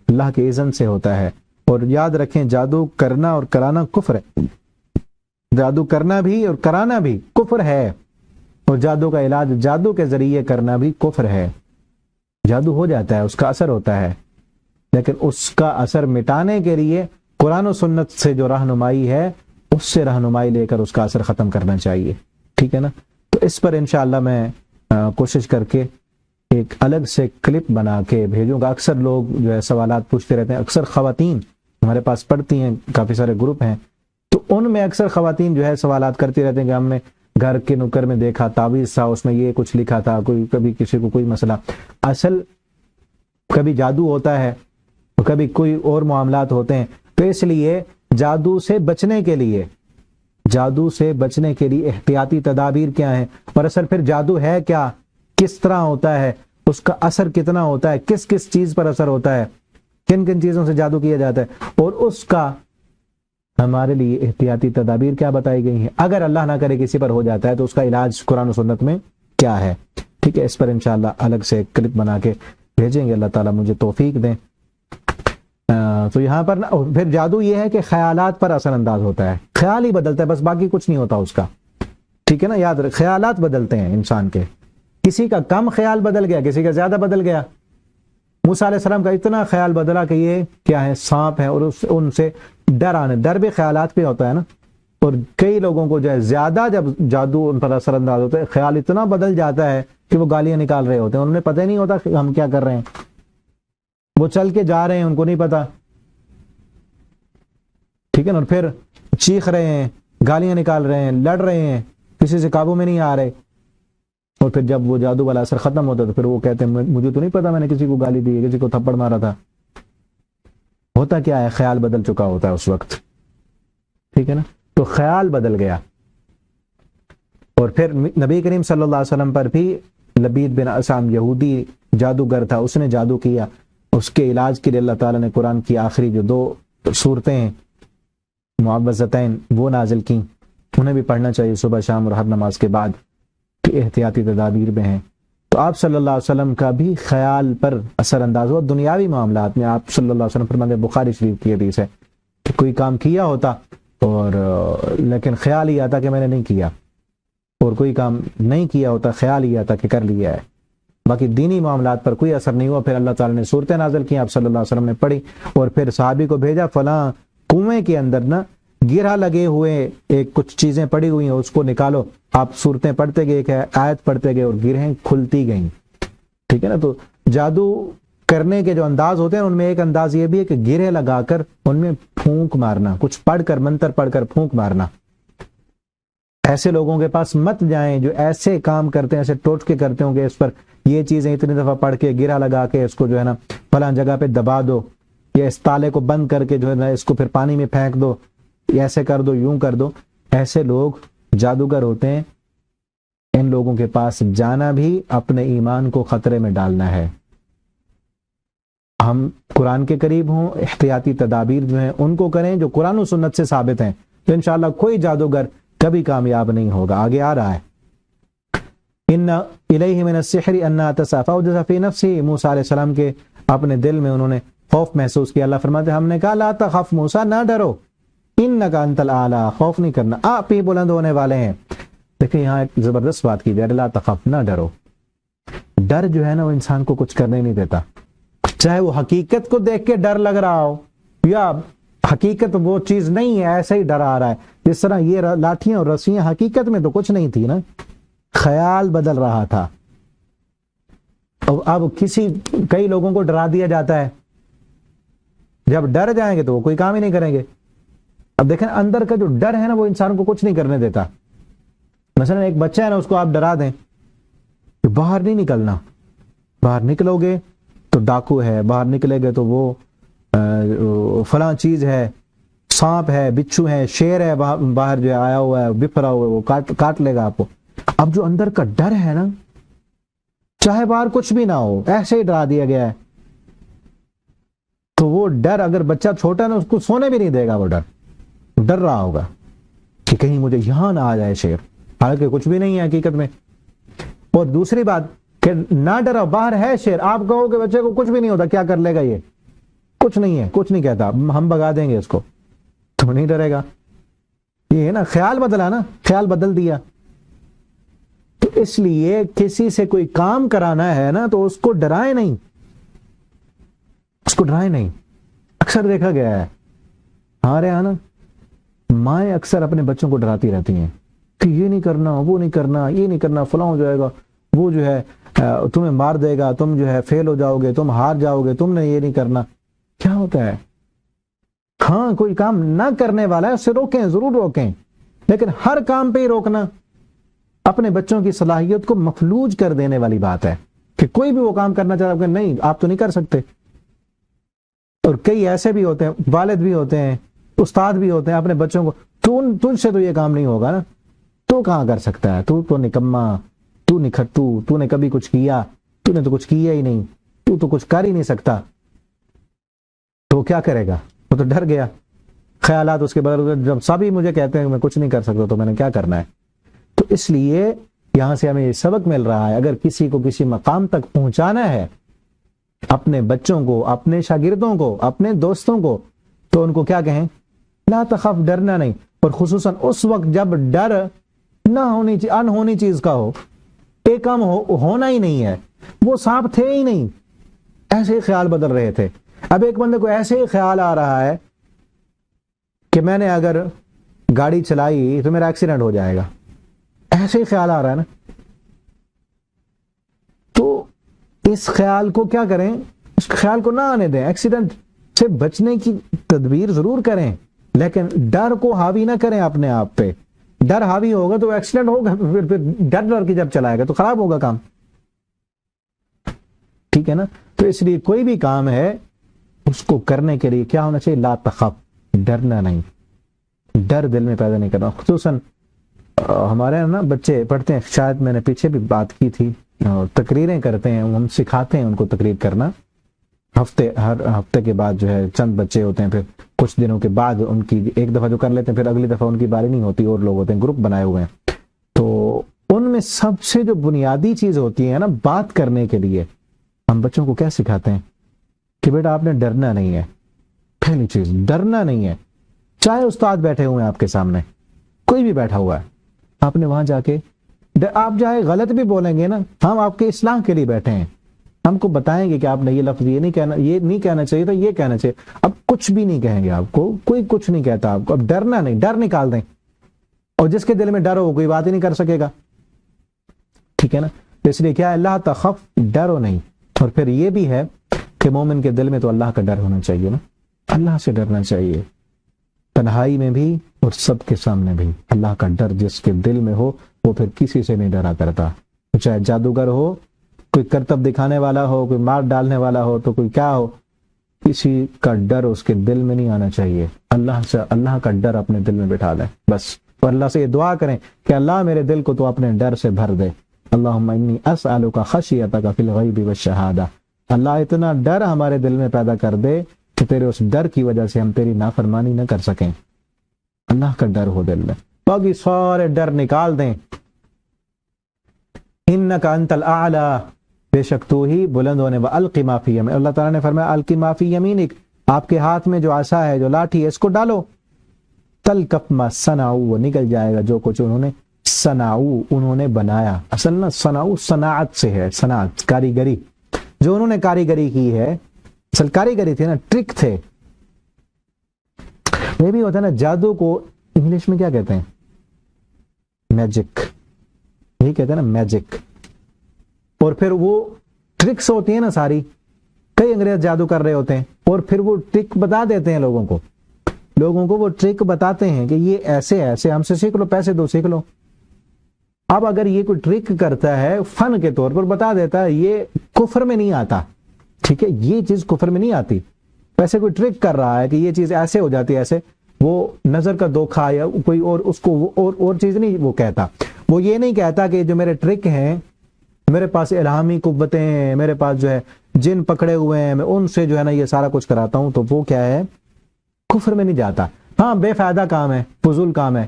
اللہ کے اذن سے ہوتا ہے۔ اور یاد رکھیں جادو کرنا اور کرانا کفر ہے، جادو کرنا بھی اور کرانا بھی کفر ہے، اور جادو کا علاج جادو کے ذریعے کرنا بھی کفر ہے۔ جادو ہو جاتا ہے، اس کا اثر ہوتا ہے، لیکن اس کا اثر مٹانے کے لیے قرآن و سنت سے جو رہنمائی ہے اس سے رہنمائی لے کر اس کا اثر ختم کرنا چاہیے، ٹھیک ہے نا۔ تو اس پر انشاءاللہ میں کوشش کر کے ایک الگ سے کلپ بنا کے بھیجوں گا۔ اکثر لوگ جو ہے سوالات پوچھتے رہتے ہیں، اکثر خواتین ہمارے پاس پڑھتی ہیں، کافی سارے گروپ ہیں، تو ان میں اکثر خواتین جو ہے سوالات کرتی رہتے ہیں کہ ہم نے گھر کے نکر میں دیکھا تعویذ تھا، اس میں یہ کچھ لکھا تھا، کوئی کبھی کسی کو کوئی مسئلہ، اصل کبھی جادو ہوتا ہے، کبھی کوئی اور معاملات ہوتے ہیں۔ تو اس لیے جادو سے بچنے کے لیے احتیاطی تدابیر کیا ہیں، اور اصل پھر جادو ہے کیا، کس طرح ہوتا ہے، اس کا اثر کتنا ہوتا ہے، کس کس چیز پر اثر ہوتا ہے، کن کن چیزوں سے جادو کیا جاتا ہے، اور اس کا ہمارے لیے احتیاطی تدابیر کیا بتائی گئی ہیں۔ اگر اللہ نہ کرے کسی پر ہو جاتا ہے تو اس کا علاج قرآن و سنت میں کیا ہے، ٹھیک ہے۔ اس پر انشاءاللہ الگ سے کلپ بنا کے بھیجیں گے، اللہ تعالیٰ مجھے توفیق دیں۔ تو یہاں پر پھر جادو یہ ہے کہ خیالات پر اثر انداز ہوتا ہے، خیال ہی بدلتا ہے، بس باقی کچھ نہیں ہوتا اس کا، ٹھیک ہے نا۔ یاد رکھ، خیالات بدلتے ہیں انسان کے، کسی کا کم خیال بدل گیا، کسی کا زیادہ بدل گیا۔ موسیٰ علیہ السلام کا اتنا خیال بدلا کہ یہ کیا ہے، سانپ ہے، اور ان سے ڈر آنے، ڈر بھی خیالات پہ ہوتا ہے نا۔ اور کئی لوگوں کو جو ہے زیادہ جب جادو ان پر اثر انداز ہوتا ہے، خیال اتنا بدل جاتا ہے کہ وہ گالیاں نکال رہے ہوتے ہیں، انہیں پتہ ہی نہیں ہوتا کہ ہم کیا کر رہے ہیں، وہ چل کے جا رہے ہیں، ان کو نہیں پتا، ٹھیک ہے نا۔ اور پھر چیخ رہے ہیں، گالیاں نکال رہے ہیں، لڑ رہے ہیں، کسی سے قابو میں نہیں آ رہے۔ اور پھر جب وہ جادو والا اثر ختم ہوتا ہے تو پھر وہ کہتے ہیں مجھے تو نہیں پتا میں نے کسی کو گالی دی ہے، کسی کو تھپڑ مارا تھا۔ ہوتا کیا ہے، خیال بدل چکا ہوتا ہے اس وقت، ٹھیک ہے نا۔ تو خیال بدل گیا۔ اور پھر نبی کریم صلی اللہ علیہ وسلم پر بھی لبید بن اسام یہودی جادوگر تھا، اس نے جادو کیا، اس کے علاج کے لیے اللہ تعالیٰ نے قرآن کی آخری جو 2 صورتیں ہیں معوذتین وہ نازل کی، انہیں بھی پڑھنا چاہیے صبح شام اور ہر نماز کے بعد، کہ احتیاطی تدابیر میں ہیں۔ تو آپ صلی اللہ علیہ وسلم کا بھی خیال پر اثر انداز ہوا دنیاوی معاملات میں۔ آپ صلی اللہ علیہ وسلم فرماتے ہیں، بخاری شریف کی حدیث ہے کہ کوئی کام کیا ہوتا اور لیکن خیال ہی آتا کہ میں نے نہیں کیا، اور کوئی کام نہیں کیا ہوتا، خیال ہی آتا کہ کر لیا ہے، باقی دینی معاملات پر کوئی اثر نہیں ہوا۔ پھر اللہ تعالیٰ نے صورتیں نازل کی، آپ صلی اللہ علیہ وسلم نے پڑھی، اور پھر صحابی کو بھیجا، فلاں کنویں کے اندر نا گرہ لگے ہوئے ایک کچھ چیزیں پڑی ہوئی ہیں، اس کو نکالو، آپ صورتیں پڑھتے گئے، ایک آیت پڑھتے گئے اور گرہیں کھلتی گئیں، ٹھیک ہے نا. تو جادو کرنے کے جو انداز ہوتے ہیں ان میں ایک انداز یہ بھی ہے کہ گرہ لگا کر ان میں پھونک مارنا، کچھ پڑھ کر، منتر پڑھ کر پھونک مارنا. ایسے لوگوں کے پاس مت جائیں جو ایسے کام کرتے ہیں، ایسے ٹوٹکے کرتے ہوں کہ اس پر یہ چیزیں اتنی دفعہ پڑھ کے گرہ لگا کے اس کو جو ہے نا فلاں جگہ پہ دبا دو، یا اس تالے کو بند کر کے جو ہے نا اس کو پھر پانی میں پھینک دو، ایسے کر دو، یوں کر دو. ایسے لوگ جادوگر ہوتے ہیں. ان لوگوں کے پاس جانا بھی اپنے ایمان کو خطرے میں ڈالنا ہے. ہم قرآن کے قریب ہوں، احتیاطی تدابیر جو ہیں ان کو کریں جو قرآن و سنت سے ثابت ہیں، تو انشاءاللہ کوئی جادوگر کبھی کامیاب نہیں ہوگا. آگے آ رہا ہے ان الیہ من السحر ان تسافوجس فی نفسی، موسیٰ علیہ السلام کے اپنے دل میں انہوں نے خوف محسوس کیا. اللہ فرماتے ہیں ہم نے کہا لا تخف موسیٰ، نہ ڈرو، انک انت الاعلی، خوف نہیں کرنا، آپ ہی بلند ہونے والے ہیں. دیکھیں یہاں ایک زبردست بات کی جائے، لا تخف، نہ ڈرو. ڈر جو ہے نا وہ انسان کو کچھ کرنے نہیں دیتا، چاہے وہ حقیقت کو دیکھ کے ڈر لگ رہا ہو یا حقیقت وہ چیز نہیں ہے، ایسے ہی ڈر آ رہا ہے. جس طرح یہ لاٹھیاں اور رسیاں حقیقت میں تو کچھ نہیں تھی نا، خیال بدل رہا تھا. اب کئی لوگوں کو ڈرا دیا جاتا ہے، جب ڈر جائیں گے تو وہ کوئی کام ہی نہیں کریں گے. اب دیکھیں اندر کا جو ڈر ہے نا وہ انسان کو کچھ نہیں کرنے دیتا. مثلا ایک بچہ ہے نا، اس کو آپ ڈرا دیں کہ باہر نہیں نکلنا، باہر نکلو گے تو ڈاکو ہے، باہر نکلے گے تو وہ فلاں چیز ہے، سانپ ہے، بچھو ہے، شیر ہے، باہر جو آیا ہوا ہے، بفرا ہوا ہے، وہ کاٹ لے گا آپ کو. اب جو اندر کا ڈر ہے نا، چاہے باہر کچھ بھی نہ ہو، ایسے ہی ڈرا دیا گیا ہے، تو وہ ڈر اگر بچہ چھوٹا نا اس کو سونے بھی نہیں دے گا. وہ ڈر رہا ہوگا کہ کہیں مجھے یہاں نہ آ جائے شیر، حالانکہ کچھ بھی نہیں ہے حقیقت میں. اور دوسری بات کہ نہ ڈرو، باہر ہے شیر، آپ کہو کہ بچے کو کچھ بھی نہیں ہوتا، کیا کر لے گا، یہ کچھ نہیں ہے، کچھ نہیں کہتا، ہم بگا دیں گے اس کو، تو نہیں ڈرے گا. یہ ہے نا خیال بدلا، نا خیال بدل دیا. تو اس لیے کسی سے کوئی کام کرانا ہے نا تو اس کو ڈرائے نہیں، اس کو ڈرائے نہیں. اکثر دیکھا گیا ہے ہمارے یہاں نا، مائیں اکثر اپنے بچوں کو ڈراتی رہتی ہیں کہ یہ نہیں کرنا، وہ نہیں کرنا، یہ نہیں کرنا، فلاں ہو جائے گا، وہ جو ہے تمہیں مار دے گا، تم جو ہے فیل ہو جاؤ گے، تم ہار جاؤ گے، تم نے یہ نہیں کرنا. کیا ہوتا ہے؟ ہاں کوئی کام نہ کرنے والا ہے اسے روکیں، ضرور روکیں، لیکن ہر کام پہ ہی روکنا اپنے بچوں کی صلاحیت کو مفلوج کر دینے والی بات ہے کہ کوئی بھی وہ کام کرنا چاہتا ہے کہ نہیں آپ تو نہیں کر سکتے. اور کئی ایسے بھی ہوتے ہیں، والد بھی ہوتے ہیں، استاد بھی ہوتے ہیں، اپنے بچوں کو تجھ سے تو یہ کام نہیں ہوگا نا، تو کہاں کر سکتا ہے، تو نکما، تو نکھٹو، تو نے کبھی کچھ کیا، تو نے تو کچھ کیا ہی نہیں، تو کچھ کر ہی نہیں سکتا. تو کیا کرے گا؟ وہ تو ڈر گیا. خیالات اس کے بدل، جب سبھی مجھے کہتے ہیں کہ میں کچھ نہیں کر سکتا تو میں نے کیا کرنا ہے. تو اس لیے یہاں سے ہمیں یہ سبق مل رہا ہے، اگر کسی کو کسی مقام تک پہنچانا ہے، اپنے بچوں کو، اپنے شاگردوں کو، اپنے دوستوں کو، تو ان کو کیا کہیں؟ لا تخف، ڈرنا نہیں. اور خصوصاً اس وقت جب ڈر نہ ہونی چیز، انہونی چیز کا ہو، ایک کام ہونا ہی نہیں ہے، وہ سانپ تھے ہی نہیں، ایسے ہی خیال بدل رہے تھے. اب ایک بندے کو ایسے ہی خیال آ رہا ہے کہ میں نے اگر گاڑی چلائی تو میرا ایکسیڈنٹ ہو جائے گا، ایسے ہی خیال آ رہا ہے نا. تو اس خیال کو کیا کریں؟ اس خیال کو نہ آنے دیں. ایکسیڈنٹ سے بچنے کی تدبیر ضرور کریں، لیکن ڈر کو حاوی نہ کریں اپنے آپ پہ. ڈر حاوی ہوگا تو ایکسیڈنٹ ہوگا، پھر ڈر کے جب چلائے گا تو خراب ہوگا کام، ٹھیک ہے نا. تو اس لیے کوئی بھی کام ہے اس کو کرنے کے لیے کیا ہونا چاہیے؟ لا تخف، ڈرنا نہیں، ڈر دل میں پیدا نہیں کرنا. خصوصاً ہمارے نا بچے پڑھتے ہیں، شاید میں نے پیچھے بھی بات کی تھی، تقریریں کرتے ہیں، ہم سکھاتے ہیں ان کو تقریر کرنا. ہر ہفتے کے بعد جو ہے چند بچے ہوتے ہیں، پھر کچھ دنوں کے بعد ان کی ایک دفعہ جو کر لیتے ہیں پھر اگلی دفعہ ان کی باری نہیں ہوتی، اور لوگ ہوتے ہیں گروپ بنائے ہوئے ہیں. تو ان میں سب سے جو بنیادی چیز ہوتی ہے نا بات کرنے کے لیے، ہم بچوں کو کیا سکھاتے ہیں کہ بیٹا آپ نے ڈرنا نہیں ہے. پہلی چیز ڈرنا نہیں ہے. چاہے استاد بیٹھے ہوئے ہیں آپ کے سامنے، کوئی بھی بیٹھا ہوا ہے، آپ نے وہاں جا کے آپ چاہے غلط بھی بولیں گے نا، ہم آپ کے اصلاح کے لیے بیٹھے ہیں، ہم کو بتائیں گے کہ آپ نے یہ لفظ یہ نہیں کہنا چاہیے تھا، یہ کہنا چاہیے. اب کچھ بھی نہیں کہیں گے آپ کو، کوئی کچھ نہیں کہتا آپ کو. اب ڈرنا نہیں، ڈر نکال دیں، اور جس کے دل میں ڈر ہو وہ کوئی بات ہی نہیں کر سکے گا. ٹھیک ہے نا؟ اس لیے کیا ہے، اللہ تخف، ڈرو نہیں. اور پھر یہ بھی ہے کہ مومن کے دل میں تو اللہ کا ڈر ہونا چاہیے نا، اللہ سے ڈرنا چاہیے، تنہائی میں بھی اور سب کے سامنے بھی. اللہ کا ڈر جس کے دل میں ہو وہ پھر کسی سے نہیں ڈرا کرتا، چاہے جادوگر ہو، کوئی کرتب دکھانے والا ہو، کوئی مار ڈالنے والا ہو، تو کوئی کیا ہو، کسی کا ڈر اس کے دل میں نہیں آنا چاہیے. اللہ سے، اللہ کا ڈر اپنے دل میں بٹھا دیں بس. اور اللہ سے یہ دعا کریں کہ اللہ میرے دل کو تو اپنے ڈر سے بھر دے. اللہم انی اسألک خشیتک فی الغیب والشہادہ. اللہ اتنا ڈر ہمارے دل میں پیدا کر دے کہ تیرے اس ڈر کی وجہ سے ہم تیری نافرمانی نہ کر سکیں. اللہ کا ڈر ہو دل میں، باقی سارے ڈر نکال دیں. انک انت الاعلی، بے شک تو ہی بلند ہونے. والق ما فی یمینک، اللہ تعالیٰ نے فرمایا الق ما فی یمینک، آپ کے ہاتھ میں جو عصا ہے، جو لاٹھی ہے، اس کو ڈالو. تلقف ما صنعوا، وہ نکل جائے گا جو کچھ انہوں نے صنعوا، انہوں نے بنایا. اصل نا صنعوا صناعت سے ہے، صنعت کاریگری، جو انہوں نے کاریگری کی ہے. اصل کاریگری تھی نا، ٹرک تھے. یہ بھی ہوتا ہے نا، جادو کو انگلش میں کیا کہتے ہیں؟ میجک، یہی کہتے ہیں نا، میجک. اور پھر وہ ٹرکس ہوتی ہیں نا ساری، کئی انگریز جادو کر رہے ہوتے ہیں اور پھر وہ ٹرک بتا دیتے ہیں لوگوں کو وہ ٹرک بتاتے ہیں کہ یہ ایسے ایسے، ہم سے سیکھ لو، پیسے دو سیکھ لو. اب اگر یہ کوئی ٹرک کرتا ہے فن کے طور پر بتا دیتا ہے، یہ کفر میں نہیں آتا. ٹھیک ہے، یہ چیز کفر میں نہیں آتی. ویسے کوئی ٹرک کر رہا ہے کہ یہ چیز ایسے ہو جاتی ہے، ایسے، وہ نظر کا دھوکھا یا کوئی اور اس کو اور چیز نہیں وہ کہتا. وہ یہ نہیں کہتا کہ جو میرے ٹرک ہیں، میرے پاس الہامی قوتیں ہیں، میرے پاس جو ہے جن پکڑے ہوئے ہیں، میں ان سے جو ہے نا یہ سارا کچھ کراتا ہوں، تو وہ کیا ہے، کفر میں نہیں جاتا. ہاں بے فائدہ کام ہے، فضول کام ہے.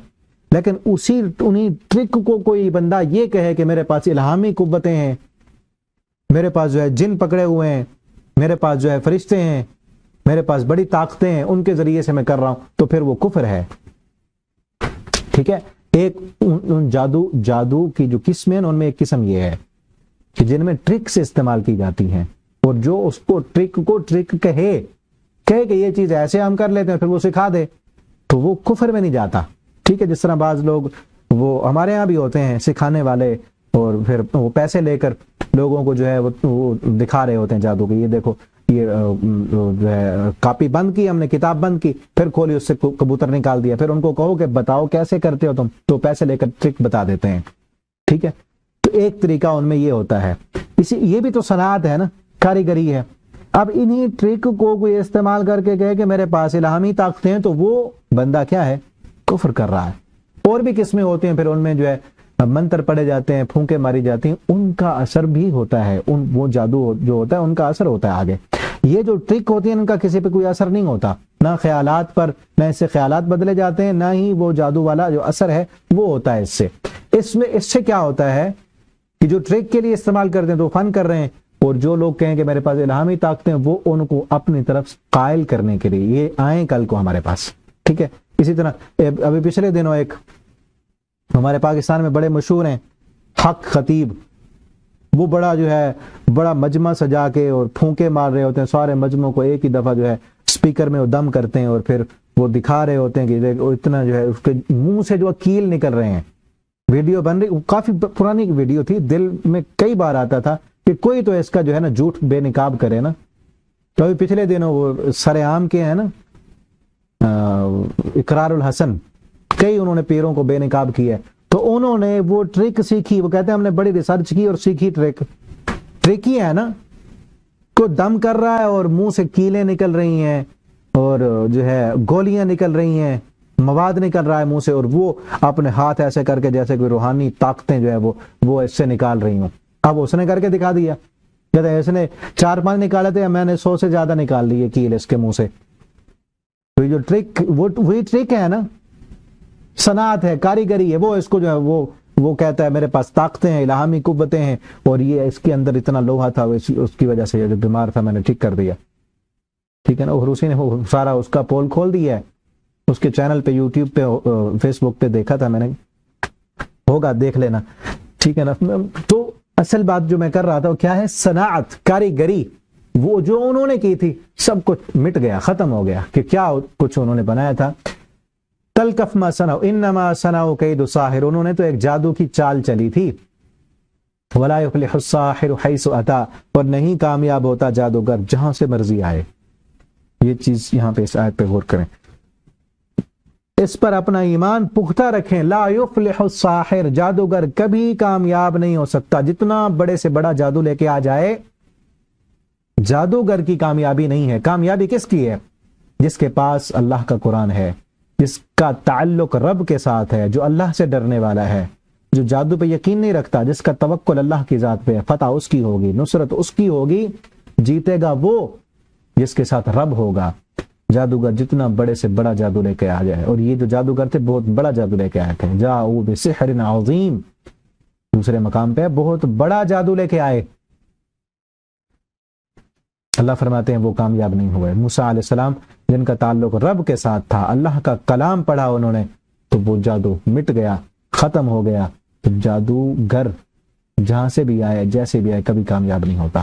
لیکن انہی ٹرک کو کوئی بندہ یہ کہے کہ میرے پاس الہامی قوتیں ہیں، میرے پاس جو ہے جن پکڑے ہوئے ہیں، میرے پاس جو ہے فرشتے ہیں، میرے پاس بڑی طاقتیں ہیں، ان کے ذریعے سے میں کر رہا ہوں، تو پھر وہ کفر ہے. ٹھیک ہے. ایک جادو کی جو قسمیں ہیں ان میں ایک قسم یہ ہے کہ جن میں ٹرک سے استعمال کی جاتی ہیں، اور جو اس کو ٹرک کہے کہ یہ چیز ایسے ہم کر لیتے ہیں، پھر وہ سکھا دے، تو وہ کفر میں نہیں جاتا. ٹھیک ہے. جس طرح بعض لوگ وہ ہمارے ہاں بھی ہوتے ہیں سکھانے والے، اور پھر وہ پیسے لے کر لوگوں کو جو ہے وہ دکھا رہے ہوتے ہیں جادو کے. یہ دیکھو، یہ جو ہے کاپی بند کی ہم نے، کتاب بند کی، پھر کھولی، اس سے کبوتر نکال دیا. پھر ان کو کہو کہ بتاؤ کیسے کرتے ہو تم، تو پیسے لے کر ٹرک بتا دیتے ہیں. ٹھیک ہے. تو ایک طریقہ ان میں یہ ہوتا ہے. یہ بھی تو صنعت ہے نا، کاریگری ہے. اب انہی ٹرک کو کوئی استعمال کر کے کہے کہ میرے پاس الہامی طاقتیں ہیں، تو وہ بندہ کیا ہے، کفر کر رہا ہے. اور بھی قسمیں ہوتی ہیں، پھر ان میں جو ہے منتر پڑے جاتے ہیں، پھونکے ماری جاتی ہیں، ان کا اثر بھی ہوتا ہے. وہ جادو جو ہوتا ہے ان کا اثر ہوتا ہے آگے. یہ جو ٹرک ہوتی ہیں ان کا کسی پہ کوئی اثر نہیں ہوتا، نہ خیالات پر، نہ اس سے خیالات بدلے جاتے ہیں، نہ ہی وہ جادو والا جو اثر ہے وہ ہوتا ہے اس سے کیا ہوتا ہے کہ جو ٹرک کے لیے استعمال کرتے ہیں تو فن کر رہے ہیں، اور جو لوگ کہیں کہ میرے پاس الہامی طاقتیں ہیں، وہ ان کو اپنی طرف قائل کرنے کے لیے یہ آئیں کل کو ہمارے پاس. ٹھیک ہے. اسی طرح ابھی پچھلے دنوں ایک ہمارے پاکستان میں بڑے مشہور ہیں حق خطیب، وہ بڑا مجمع سجا کے اور پھونکے مار رہے ہوتے ہیں، سارے مجمع کو ایک ہی دفعہ جو ہے سپیکر میں وہ دم کرتے ہیں، اور پھر وہ دکھا رہے ہوتے ہیں کہ اتنا جو ہے اس کے منہ سے جو کیل نکل رہے ہیں. ویڈیو بن رہی، کافی پرانی ویڈیو تھی. دل میں کئی بار آتا تھا کہ کوئی تو اس کا جو ہے نا جھوٹ بے نقاب کرے نا. تو ابھی پچھلے دنوں وہ سر عام کے ہیں نا، اقرار الحسن، کئی انہوں نے پیروں کو بے نقاب کیا ہے. تو انہوں نے وہ ٹرک سیکھی، وہ کہتے ہیں ہم نے بڑی ریسرچ کی اور سیکھی ٹرک ہی ہے نا، کو دم کر رہا ہے اور منہ سے کیلیں نکل رہی ہیں، اور جو ہے گولیاں نکل رہی ہیں، مواد نکل رہا ہے منہ سے، اور وہ اپنے ہاتھ ایسے کر کے جیسے کوئی روحانی طاقتیں جو ہے وہ اس سے نکال رہی ہوں. اب اس نے کر کے دکھا دیا، کہتے ہیں اس نے 4-5 نکالے تھے، میں نے 100 سے زیادہ نکال لیے کیل اس کے منہ سے. تو یہ جو ٹرک، وہی ٹرک ہے نا، صنعت ہے، کاریگری ہے. وہ اس کو جو ہے وہ کہتا ہے میرے پاس طاقتیں ہیں، الہامی قوتیں ہیں، اور یہ اس کے اندر اتنا لوہا تھا، اس کی وجہ سے جو بیمار تھا میں نے ٹھیک کر دیا. ٹھیک ہے نا. اور اسی نے وہ سارا اس کا پول کھول دیا ہے، اس کے چینل پہ، یوٹیوب پہ، فیس بک پہ دیکھا تھا میں نے، ہوگا دیکھ لینا. ٹھیک ہے نا. تو اصل بات جو میں کر رہا تھا وہ کیا ہے؟ صناعت، کاریگری، وہ جو انہوں نے کی تھی سب کچھ مٹ گیا، ختم ہو گیا کہ کیا کچھ انہوں نے بنایا تھا. تلکف ما صنعوا انما صنعوا کید ساحر، انہوں نے تو ایک جادو کی چال چلی تھی. ولا يفلح الساحر حيث اتى، اور نہیں کامیاب ہوتا جادوگر جہاں سے مرضی آئے. یہ چیز یہاں پہ اس آیت پہ غور کریں، اس پر اپنا ایمان پختہ رکھیں. لا يفلح الساحر، جادوگر کبھی کامیاب نہیں ہو سکتا. جتنا بڑے سے بڑا جادو لے کے آ جائے، جادوگر کی کامیابی نہیں ہے. کامیابی کس کی ہے؟ جس کے پاس اللہ کا قرآن ہے، جس کا تعلق رب کے ساتھ ہے، جو اللہ سے ڈرنے والا ہے، جو جادو پہ یقین نہیں رکھتا، جس کا توکل اللہ کی ذات پہ ہے. فتح اس کی ہوگی، نصرت اس کی ہوگی، جیتے گا وہ جس کے ساتھ رب ہوگا. جادوگر جتنا بڑے سے بڑا جادو لے کے آ جائے، اور یہ جو جادوگر تھے بہت بڑا جادو لے کے آئے تھے. جاؤ بسحر عظیم، دوسرے مقام پہ بہت بڑا جادو لے کے آئے. اللہ فرماتے ہیں وہ کامیاب نہیں ہوئے. موسیٰ علیہ السلام جن کا تعلق رب کے ساتھ تھا، اللہ کا کلام پڑھا انہوں نے، تو وہ جادو مٹ گیا، ختم ہو گیا. تو جادوگر جہاں سے بھی آئے، جیسے بھی آئے، کبھی کامیاب نہیں ہوتا.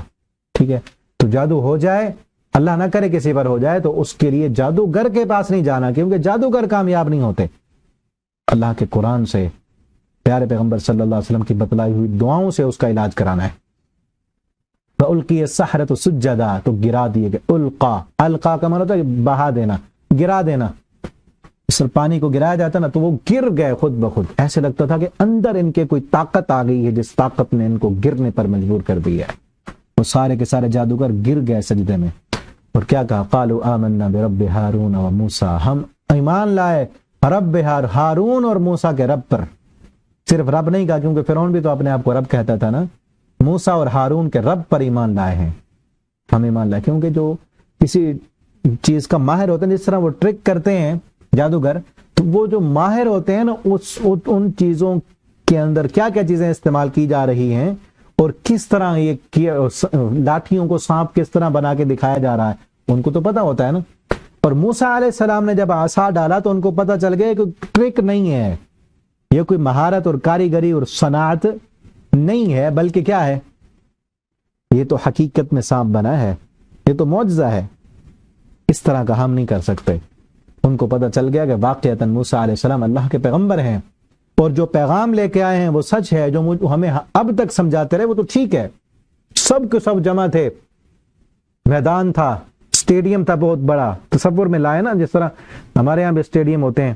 ٹھیک ہے، تو جادو ہو جائے، اللہ نہ کرے کسی پر ہو جائے، تو اس کے لیے جادوگر کے پاس نہیں جانا، کیونکہ جادوگر کامیاب نہیں ہوتے. اللہ کے قرآن سے، پیارے پیغمبر صلی اللہ علیہ وسلم کی بتلائی ہوئی دعاؤں سے اس کا علاج کرانا ہے. فَأُلْقِيَ السَّحَرَةُ سُجَّدًا، تو گرا دیے گئے. القا، القا کا مطلب ہوتا ہے بہا دینا، گرا دینا. اس پانی کو گرایا جاتا نا تو وہ گر گئے خود بخود. ایسے لگتا تھا کہ اندر ان کے کوئی طاقت آ گئی ہے، جس طاقت نے ان کو گرنے پر مجبور کر دیا ہے. وہ سارے کے سارے جادوگر گر گئے سجدے میں. اور کیا کہا؟ قالوا آمنا برب ہارون و موسیٰ، ہم ایمان لائے رب ہارون اور موسیٰ کے رب پر. صرف رب نہیں کہا، کیونکہ فرعون بھی تو اپنے آپ کو رب کہتا تھا نا. موسیٰ اور ہارون کے رب پر ایمان لائے ہیں. ہم ایمان لائے کیونکہ جو کسی چیز کا ماہر ہوتا ہے، جس طرح وہ ٹرک کرتے ہیں جادوگر، تو وہ جو ماہر ہوتے ہیں نا، ان چیزوں کے اندر کیا کیا چیزیں استعمال کی جا رہی ہیں، اور کس طرح یہ لاٹھیوں کو سانپ کس طرح بنا کے دکھایا جا رہا ہے، ان کو تو پتا ہوتا ہے نا. اور موسیٰ علیہ السلام نے جب عصا ڈالا تو ان کو پتا چل گیا کہ ٹرک نہیں ہے، یہ کوئی مہارت اور کاریگری اور صنعت نہیں ہے، بلکہ کیا ہے؟ یہ تو حقیقت میں سانپ بنا ہے، یہ تو معجزہ ہے. اس طرح کا ہم نہیں کر سکتے. ان کو پتہ چل گیا کہ واقعتاً موسیٰ علیہ السلام اللہ کے پیغمبر ہیں، اور جو پیغام لے کے آئے ہیں وہ سچ ہے. جو ہمیں اب تک سمجھاتے رہے وہ تو ٹھیک ہے. سب کے سب جمع تھے، میدان تھا، اسٹیڈیم تھا بہت بڑا. تصور میں لائے نا، جس طرح ہمارے یہاں بھی اسٹیڈیم ہوتے ہیں،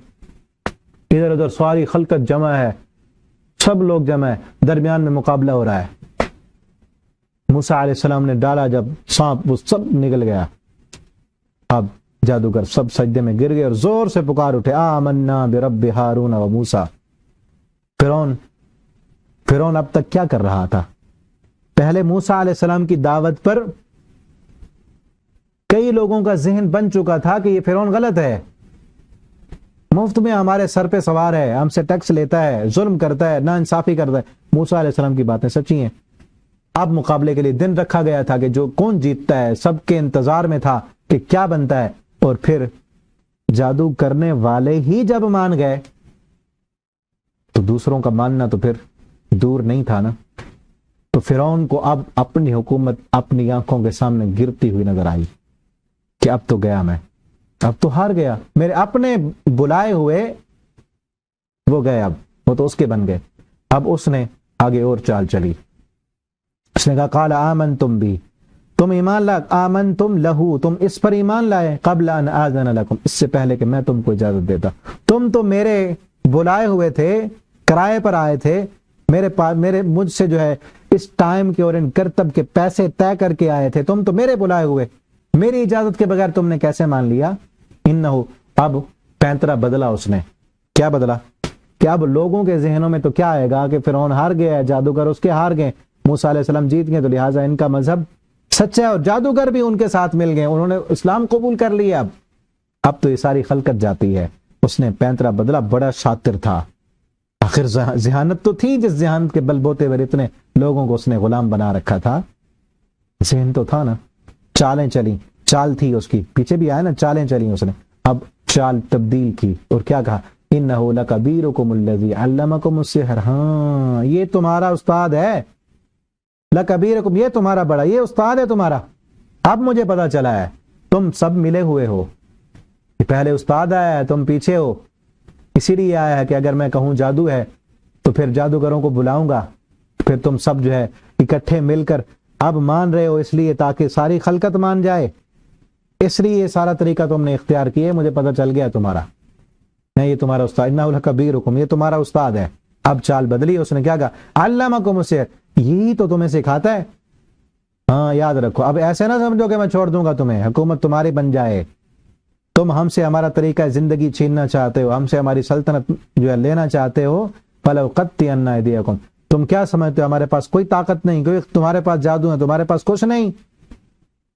ادھر ادھر ساری خلقت جمع ہے، سب لوگ جمع ہے، درمیان میں مقابلہ ہو رہا ہے. موسیٰ علیہ السلام نے ڈالا جب سانپ، وہ سب نکل گیا. اب جادوگر سب سجدے میں گر گئے اور زور سے پکار اٹھے، آمنا برب ہارون و موسیٰ. فرعون اب تک کیا کر رہا تھا؟ پہلے موسیٰ علیہ السلام کی دعوت پر کئی لوگوں کا ذہن بن چکا تھا کہ یہ فرعون غلط ہے، مفت میں ہمارے سر پہ سوار ہے، ہم سے ٹیکس لیتا ہے، ظلم کرتا ہے، ناانصافی کرتا ہے. موسیٰ علیہ السلام کی باتیں سچی ہیں. اب مقابلے کے لیے دن رکھا گیا تھا کہ جو کون جیتتا ہے، سب کے انتظار میں تھا کہ کیا بنتا ہے. اور پھر جادو کرنے والے ہی جب مان گئے تو دوسروں کا ماننا تو پھر دور نہیں تھا نا. تو فرعون کو اب اپنی حکومت اپنی آنکھوں کے سامنے گرتی ہوئی نظر آئی کہ اب تو گیا میں، اب تو ہار گیا. میرے اپنے بلائے ہوئے وہ گئے، اب وہ تو اس کے بن گئے. اب اس نے آگے اور چال چلی. اس نے کہا قال آمنتم بھی، تم ایمان لائے، آمنتم لہو، تم اس پر ایمان لائے، قبل ان آذن لکم، اس سے پہلے کہ میں تم کو اجازت دیتا. تم تو میرے بلائے ہوئے تھے، کرائے پر آئے تھے، میرے مجھ سے جو ہے اس ٹائم کے اور ان کرتب کے پیسے طے کر کے آئے تھے. تم تو میرے بلائے ہوئے، میری اجازت کے بغیر تم نے کیسے مان لیا؟ انہو، اب پینترا بدلا. اس نے کیا بدلا؟ کہ اب لوگوں کے ذہنوں میں تو کیا آئے گا کہ فرعون ہار گیا ہے، جادوگر اس کے ہار گئے، موسیٰ علیہ السلام جیت گئے، تو لہٰذا ان کا مذہب سچا ہے، اور جادوگر بھی ان کے ساتھ مل گئے، انہوں نے اسلام قبول کر لیا. اب تو یہ ساری خلقت جاتی ہے. اس نے پینترا بدلا، بڑا شاطر تھا. آخر ذہانت تو تھی، جس ذہانت کے بل بوتے پر اتنے لوگوں کو اس نے غلام بنا رکھا تھا. ذہن تو تھا نا. چالیں چلی، چال تھی اس کی، پیچھے بھی آیا نا، چالیں چلی اس نے. اب چال تبدیل کی اور کیا کہا؟ انہ لکبیرکم الذی علمکم السحر، ہاں یہ تمہارا استاد ہے، لکبیرکم، یہ تمہارا بڑا، یہ استاد ہے تمہارا، اب مجھے پتا چلا ہے تم سب ملے ہوئے ہو، پہلے استاد آیا ہے، تم پیچھے ہو، اسی لیے آیا ہے کہ اگر میں کہوں جادو ہے تو پھر جادوگروں کو بلاؤں گا، پھر تم سب جو ہے اکٹھے مل کر اب مان رہے ہو، اس لیے تاکہ ساری خلقت مان جائے، اس لیے یہ سارا طریقہ تم نے اختیار کیا، مجھے پتا چل گیا تمہارا، نہیں یہ تمہارا استاد، انہ لکبیرکم، یہ تمہارا استاد ہے۔ اب چال بدلی، اس نے کیا کہا، علمکم السحر، یہی تو تمہیں سکھاتا ہے، ہاں یاد رکھو، اب ایسے نہ سمجھو کہ میں چھوڑ دوں گا تمہیں، حکومت تمہاری بن جائے، تم ہم سے ہمارا طریقہ زندگی چھیننا چاہتے ہو، ہم سے ہماری سلطنت جو ہے لینا چاہتے ہو، فلأقطعن ایدیکم، تم کیا سمجھتے ہو ہمارے پاس کوئی طاقت نہیں، کوئی تمہارے پاس جادو ہے، تمہارے پاس کچھ نہیں،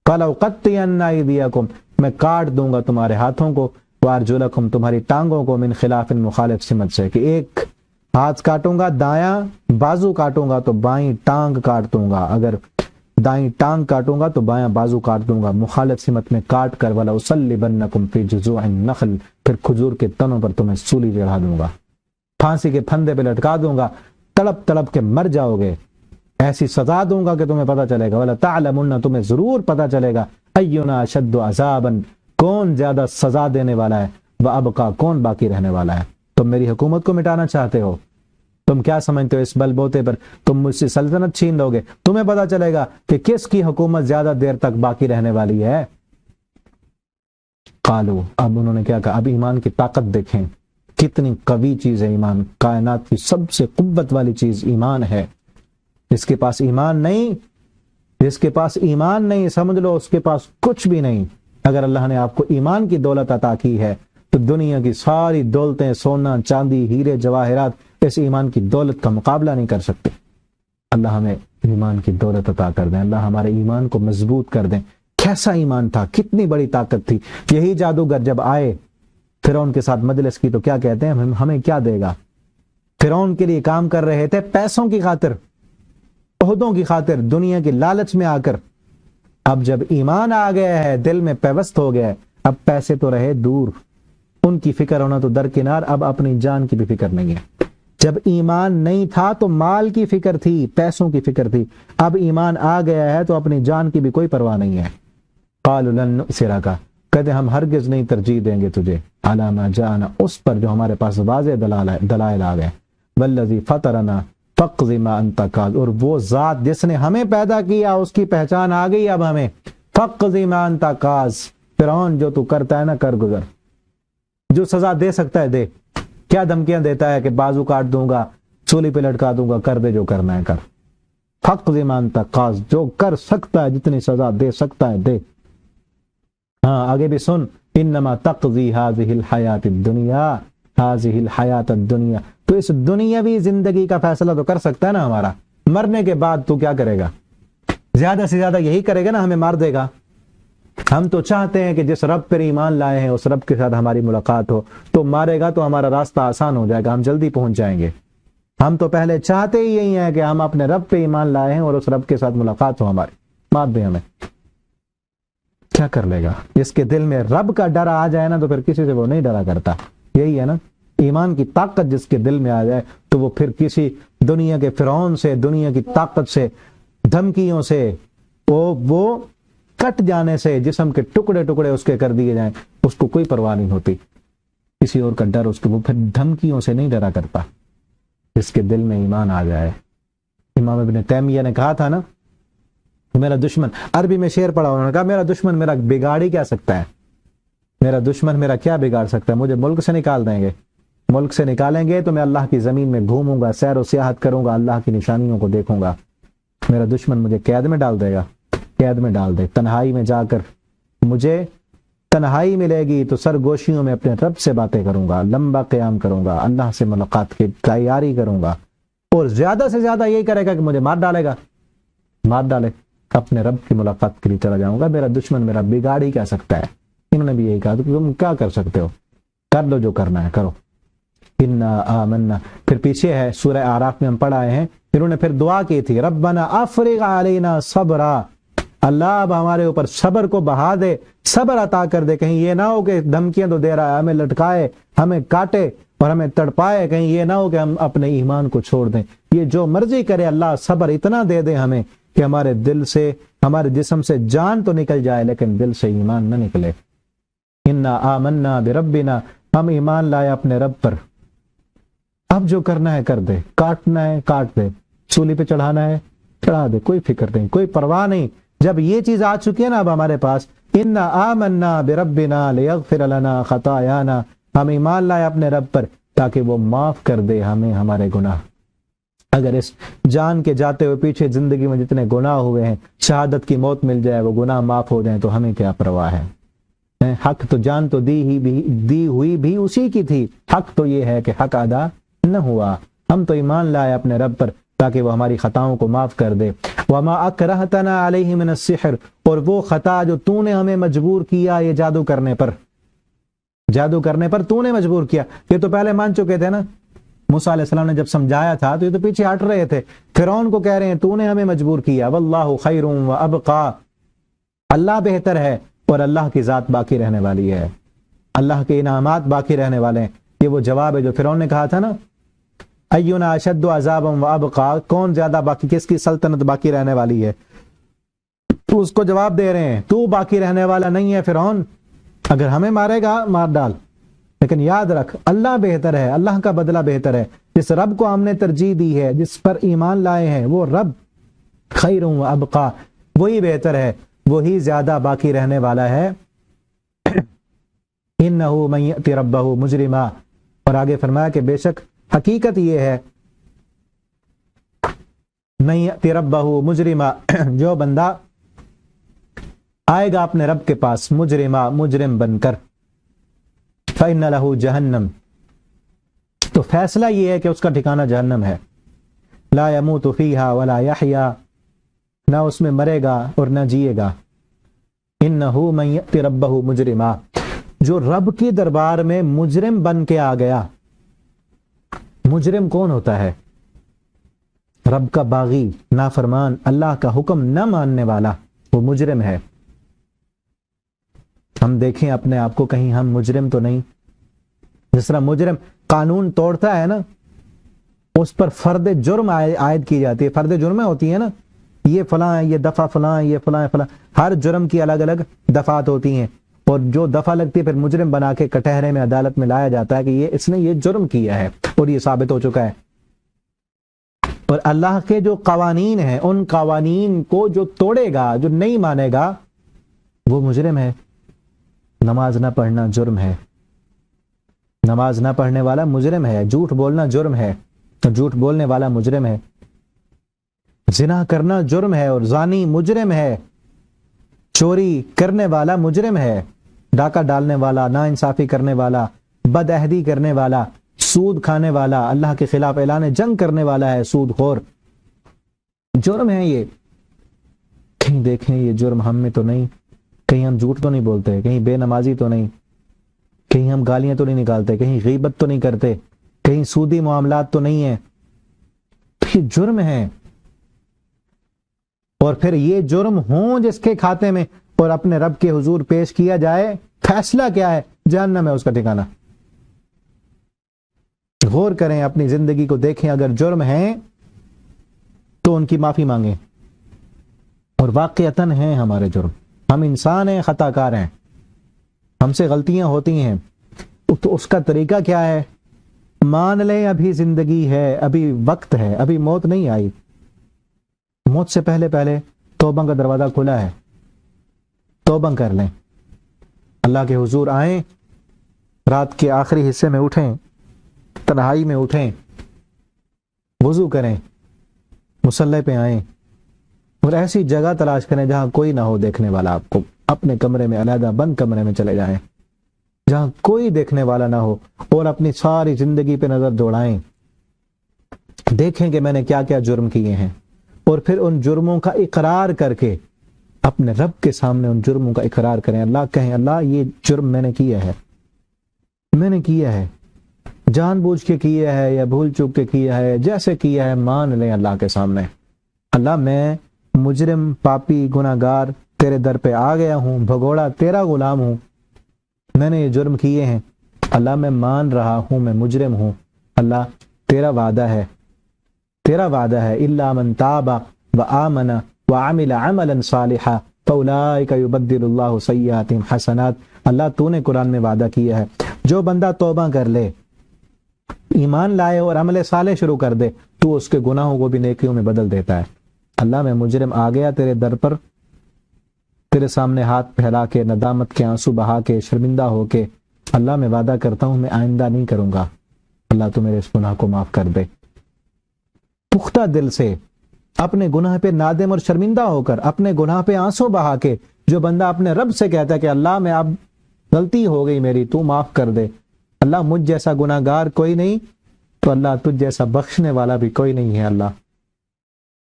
فلأقطعن ایدیکم، میں کاٹ دوں گا تمہارے ہاتھوں کو، وارجلکم، تمہاری ٹانگوں کو، من خلاف مخالف سمت سے، کہ ایک ہاتھ کاٹوں گا دایاں بازو کاٹوں گا تو بائیں ٹانگ کاٹ دوں گا، اگر دائیں ٹانگ کاٹوں گا تو بایاں بازو کاٹ دوں گا، مخالف سمت میں کاٹ کر، ولا اصلبنکم فی جذوع النخل، پھر کھجور کے تنوں پر تمہیں سولی چڑھا دوں گا، پھانسی کے پھندے پہ لٹکا دوں گا، تڑپ تڑپ کے مر جاؤ گے، ایسی سزا دوں گا کہ تمہیں پتہ چلے گا، ولا تعلمن، تمہیں ضرور پتہ چلے گا، اینا اشد عذابا، کون زیادہ سزا دینے والا ہے، وابقا، کون باقی رہنے والا ہے۔ تم میری حکومت کو مٹانا چاہتے ہو، تم کیا سمجھتے ہو اس بل بوتے پر تم مجھ سے سلطنت چھین لو گے، تمہیں پتا چلے گا کہ کس کی حکومت زیادہ دیر تک باقی رہنے والی ہے۔ قالو، اب انہوں نے کیا کہا، اب ایمان کی طاقت دیکھیں، کتنی قوی چیز ہے ایمان، کائنات کی سب سے قوت والی چیز ایمان ہے، جس کے پاس ایمان نہیں، جس کے پاس ایمان نہیں سمجھ لو اس کے پاس کچھ بھی نہیں۔ اگر اللہ نے آپ کو ایمان کی دولت عطا کی ہے تو دنیا کی ساری دولتیں، سونا چاندی ہیرے جواہرات اس ایمان کی دولت کا مقابلہ نہیں کر سکتے۔ اللہ ہمیں ایمان کی دولت عطا کر دیں، اللہ ہمارے ایمان کو مضبوط کر دیں۔ کیسا ایمان تھا، کتنی بڑی طاقت تھی۔ یہی جادوگر جب آئے فرعون کے ساتھ مجلس کی تو کیا کہتے ہیں، ہمیں کیا دے گا؟ فرعون کے لیے کام کر رہے تھے پیسوں کی خاطر، عہدوں کی خاطر، دنیا کی لالچ میں آ کر، اب جب ایمان آ گیا ہے، دل میں پیوست ہو گیا ہے، اب پیسے تو رہے دور، ان کی فکر ہونا تو درکنار، اب اپنی جان کی بھی فکر نہیں ہے۔ جب ایمان نہیں تھا تو مال کی فکر تھی، پیسوں کی فکر تھی، اب ایمان آ گیا ہے تو اپنی جان کی بھی کوئی پرواہ نہیں ہے۔ قالوا لن نؤثرک، کہتے ہم ہرگز نہیں ترجیح دیں گے تجھے، علی ما جاءنا، اس پر جو ہمارے پاس واضح دلائل آ گئے، والذی فطرنا فاقض ما انت قاض، اور وہ ذات جس نے ہمیں پیدا کیا اس کی پہچان آ گئی اب ہمیں، فاقض ما انت قاض، فرعون جو تو کرتا ہے نا کر گزر، جو سزا دے سکتا ہے دے، کیا دھمکیاں دیتا ہے کہ بازو کاٹ دوں گا، سولی پہ لٹکا دوں گا، کر دے جو کرنا ہے کر، فاقض ما انت قاض، جو کر سکتا ہے، جتنی سزا دے سکتا ہے دے۔ ہاں آگے بھی سن، انما تقضی هذه الحیات الدنیا، هذه الحیات الدنیا، تو اس دنیاوی زندگی کا فیصلہ تو کر سکتا ہے نا ہمارا، مرنے کے بعد تو کیا کرے گا؟ زیادہ سے زیادہ یہی کرے گا نا، ہمیں مار دے گا۔ ہم تو چاہتے ہیں کہ جس رب پر ایمان لائے ہیں اس رب کے ساتھ ہماری ملاقات ہو، تو مارے گا تو ہمارا راستہ آسان ہو جائے گا، ہم جلدی پہنچ جائیں گے۔ ہم تو پہلے چاہتے ہی یہی ہیں کہ ہم اپنے رب پہ ایمان لائے ہیں اور اس رب کے ساتھ ملاقات ہو ہماری، مار دیں ہمیں، کیا کر لے گا؟ جس کے دل میں رب کا ڈر آ جائے نا تو پھر کسی سے وہ نہیں ڈرا کرتا، یہی ہے نا، ایمان کی طاقت جس کے دل میں آ جائے تو وہ پھر کسی دنیا کے فرعون سے، دنیا کی طاقت سے، دھمکیوں سے، وہ کٹ جانے سے، جسم کے ٹکڑے ٹکڑے اس کے کر دیے جائیں، اس کو کوئی پرواہ نہیں ہوتی، کسی اور کا ڈر اس کو، وہ پھر دھمکیوں سے نہیں ڈرا کرتا، جس کے دل میں ایمان آ جائے۔ امام ابن تیمیہ نے کہا تھا نا، میرا دشمن، عربی میں شعر پڑھا، انہوں نے کہا میرا دشمن میرا بگاڑ ہی کیا سکتا ہے، میرا دشمن میرا کیا بگاڑ سکتا ہے، مجھے ملک سے نکال دیں گے، ملک سے نکالیں گے تو میں اللہ کی زمین میں گھوموں گا، سیر و سیاحت کروں گا، اللہ کی نشانیوں کو دیکھوں گا، میرا دشمن مجھے قید میں ڈال دے گا، قید میں ڈال دے، تنہائی میں جا کر مجھے تنہائی ملے گی تو سرگوشیوں میں اپنے رب سے باتیں کروں گا، لمبا قیام کروں گا، اللہ سے ملاقات کی تیاری کروں گا، اور زیادہ سے زیادہ یہی کرے گا کہ مجھے مار ڈالے گا، مار ڈالے، اپنے رب کی ملاقات کے لیے چلا جاؤں گا، میرا دشمن میرا بگاڑ ہی کیا سکتا ہے۔ انہوں نے بھی یہی کہا، تو تم کیا کر سکتے ہو، کر لو جو کرنا ہے کرو۔ انا آمنا، پھر پیچھے ہے سورہ اعراف میں ہم پڑھ آئے ہیں، انہوں نے پھر دعا کی تھی، ربنا افرغ علینا صبرا، اللہ اب ہمارے اوپر صبر کو بہا دے، صبر عطا کر دے، کہیں یہ نہ ہو کہ دھمکیاں تو دے رہا ہے، ہمیں لٹکائے، ہمیں کاٹے اور ہمیں تڑپائے، کہیں یہ نہ ہو کہ ہم اپنے ایمان کو چھوڑ دیں، یہ جو مرضی کرے اللہ صبر اتنا دے دے ہمیں کہ ہمارے دل سے، ہمارے جسم سے جان تو نکل جائے لیکن دل سے ایمان نہ نکلے۔ انا آمنا بربنا، ہم ایمان لائے اپنے رب پر، اب جو کرنا ہے کر دے، کاٹنا ہے کاٹ دے، سولی پہ چڑھانا ہے چڑھا دے، کوئی فکر نہیں، کوئی پرواہ نہیں۔ جب یہ چیز آ چکی ہے نا اب ہمارے پاس، انا آمنا بربنا لیغفر لنا خطایانا، ہم ایمان لائے اپنے رب پر تاکہ وہ معاف کر دے ہمیں ہمارے گناہ۔ اگر اس جان کے جاتے ہوئے پیچھے زندگی میں جتنے گناہ ہوئے ہیں، شہادت کی موت مل جائے، وہ گناہ معاف ہو جائیں تو ہمیں کیا پرواہ ہے؟ حق تو جان تو دی ہوئی بھی اسی کی تھی، حق تو یہ ہے کہ حق ادا نہ ہوا۔ ہم تو ایمان لائے اپنے رب پر تاکہ وہ ہماری خطاؤں کو معاف کر دے۔ وما اکرہتنا علیہ من السحر، اور وہ خطا جو تو نے ہمیں مجبور کیا یہ جادو کرنے پر تو نے مجبور کیا، یہ تو پہلے مان چکے تھے نا۔ موسیٰ علیہ السلام نے جب سمجھایا تھا تو یہ تو پیچھے ہٹ رہے تھے، فرعون کو کہہ رہے ہیں تو نے ہمیں مجبور کیا۔ واللہ خیر وابقا، اللہ بہتر ہے اور اللہ کی ذات باقی رہنے والی ہے، اللہ کے انعامات باقی رہنے والے ہیں۔ یہ وہ جواب ہے جو فرعون نے کہا تھا نا، اینا اشد عذابا وابقا، کون زیادہ باقی، کس کی سلطنت باقی رہنے والی ہے؟ تو اس کو جواب دے رہے ہیں تو باقی رہنے والا نہیں ہے فرعون، اگر ہمیں مارے گا مار ڈال، لیکن یاد رکھ اللہ بہتر ہے، اللہ کا بدلہ بہتر ہے۔ جس رب کو ہم نے ترجیح دی ہے، جس پر ایمان لائے ہیں، وہ رب خیر و ابقا، وہی بہتر ہے، وہی زیادہ باقی رہنے والا ہے۔ انہ من یأت ربہ مجرما، اور آگے فرمایا کہ بے شک حقیقت یہ ہے، من یأت ربہ مجرما، جو بندہ آئے گا اپنے رب کے پاس مجرما، مجرم بن کر، فإن لہ جہنم، تو فیصلہ یہ ہے کہ اس کا ٹھکانہ جہنم ہے۔ لا يموت فیہا ولا یحیا، نہ اس میں مرے گا اور نہ جیے گا۔ انہ من یأت ربہ مجرما، جو رب کے دربار میں مجرم بن کے آ گیا۔ مجرم کون ہوتا ہے؟ رب کا باغی، نافرمان، اللہ کا حکم نہ ماننے والا، وہ مجرم ہے۔ ہم دیکھیں اپنے آپ کو، کہیں ہم مجرم تو نہیں؟ جس طرح مجرم قانون توڑتا ہے نا، اس پر فرد جرم عائد کی جاتی ہے، فرد جرمیں ہوتی ہیں نا، یہ فلاں ہے، یہ دفعہ فلاں، یہ فلاں فلاں، ہر جرم کی الگ الگ دفعات ہوتی ہیں، اور جو دفعہ لگتی ہے پھر مجرم بنا کے کٹہرے میں عدالت میں لایا جاتا ہے کہ اس نے یہ جرم کیا ہے اور یہ ثابت ہو چکا ہے۔ اور اللہ کے جو قوانین ہیں، ان قوانین کو جو توڑے گا، جو نہیں مانے گا، وہ مجرم ہے۔ نماز نہ پڑھنا جرم ہے، نماز نہ پڑھنے والا مجرم ہے، جھوٹ بولنا جرم ہے تو جھوٹ بولنے والا مجرم ہے، زنا کرنا جرم ہے اور زانی مجرم ہے، چوری کرنے والا مجرم ہے، ڈاکہ ڈالنے والا، ناانصافی کرنے والا، بد عہدی کرنے والا، سود کھانے والا، اللہ کے خلاف اعلان جنگ کرنے والا ہے، سود خور، جرم ہے یہ۔ کہیں دیکھیں یہ جرم ہم میں تو نہیں، کہیں ہم جھوٹ تو نہیں بولتے، کہیں بے نمازی تو نہیں، کہیں ہم گالیاں تو نہیں نکالتے، کہیں غیبت تو نہیں کرتے، کہیں سودی معاملات تو نہیں ہیں، یہ جرم ہے۔ اور پھر یہ جرم ہوں جس کے کھاتے میں اور اپنے رب کے حضور پیش کیا جائے، فیصلہ کیا ہے؟ جہنم ہے اس کا ٹھکانہ۔ غور کریں، اپنی زندگی کو دیکھیں، اگر جرم ہیں تو ان کی معافی مانگیں، اور واقعتاً ہیں ہمارے جرم، ہم انسان ہیں، خطا کار ہیں، ہم سے غلطیاں ہوتی ہیں، تو اس کا طریقہ کیا ہے؟ مان لیں ابھی زندگی ہے، ابھی وقت ہے، ابھی موت نہیں آئی، موت سے پہلے پہلے توبہ کا دروازہ کھلا ہے، توبہ کر لیں، اللہ کے حضور آئیں، رات کے آخری حصے میں اٹھیں، تنہائی میں اٹھیں، وضو کریں، مصلی پہ آئیں، اور ایسی جگہ تلاش کریں جہاں کوئی نہ ہو دیکھنے والا، آپ کو اپنے کمرے میں علیحدہ بند کمرے میں چلے جائیں جہاں کوئی دیکھنے والا نہ ہو، اور اپنی ساری زندگی پہ نظر دوڑائیں، دیکھیں کہ میں نے کیا کیا جرم کیے ہیں، اور پھر ان جرموں کا اقرار کر کے اپنے رب کے سامنے ان جرموں کا اقرار کریں۔ اللہ کہیں، اللہ یہ جرم میں نے کیا ہے، میں نے کیا ہے، جان بوجھ کے کیا ہے یا بھول چوک کے کیا ہے، جیسے کیا ہے مان لیں اللہ کے سامنے، اللہ میں مجرم، پاپی، گناہگار تیرے در پہ آ گیا ہوں، بھگوڑا تیرا غلام ہوں، میں نے یہ جرم کیے ہیں، اللہ میں مان رہا ہوں میں مجرم ہوں، اللہ تیرا وعدہ ہے، تیرا وعدہ ہے، الا من تاب وآمن وعمل عملا صالحا فاولئک یبدل اللہ سیئاتہم حسنات. اللہ تو نے قرآن میں وعدہ کیا ہے جو بندہ توبہ کر لے، ایمان لائے اور عمل صالح شروع کر دے تو اس کے گناہوں کو بھی نیکیوں میں بدل دیتا ہے. اللہ میں مجرم آ گیا تیرے در پر، تیرے سامنے ہاتھ پھیلا کے، ندامت کے آنسو بہا کے، شرمندہ ہو کے، اللہ میں وعدہ کرتا ہوں میں آئندہ نہیں کروں گا، اللہ تو میرے اس گناہ کو معاف کر دے. پختہ دل سے اپنے گناہ پہ نادم اور شرمندہ ہو کر، اپنے گناہ پہ آنسو بہا کے جو بندہ اپنے رب سے کہتا ہے کہ اللہ میں اب غلطی ہو گئی میری، تو معاف کر دے، اللہ مجھ جیسا گناہ گار کوئی نہیں تو اللہ تجھ جیسا بخشنے والا بھی کوئی نہیں ہے. اللہ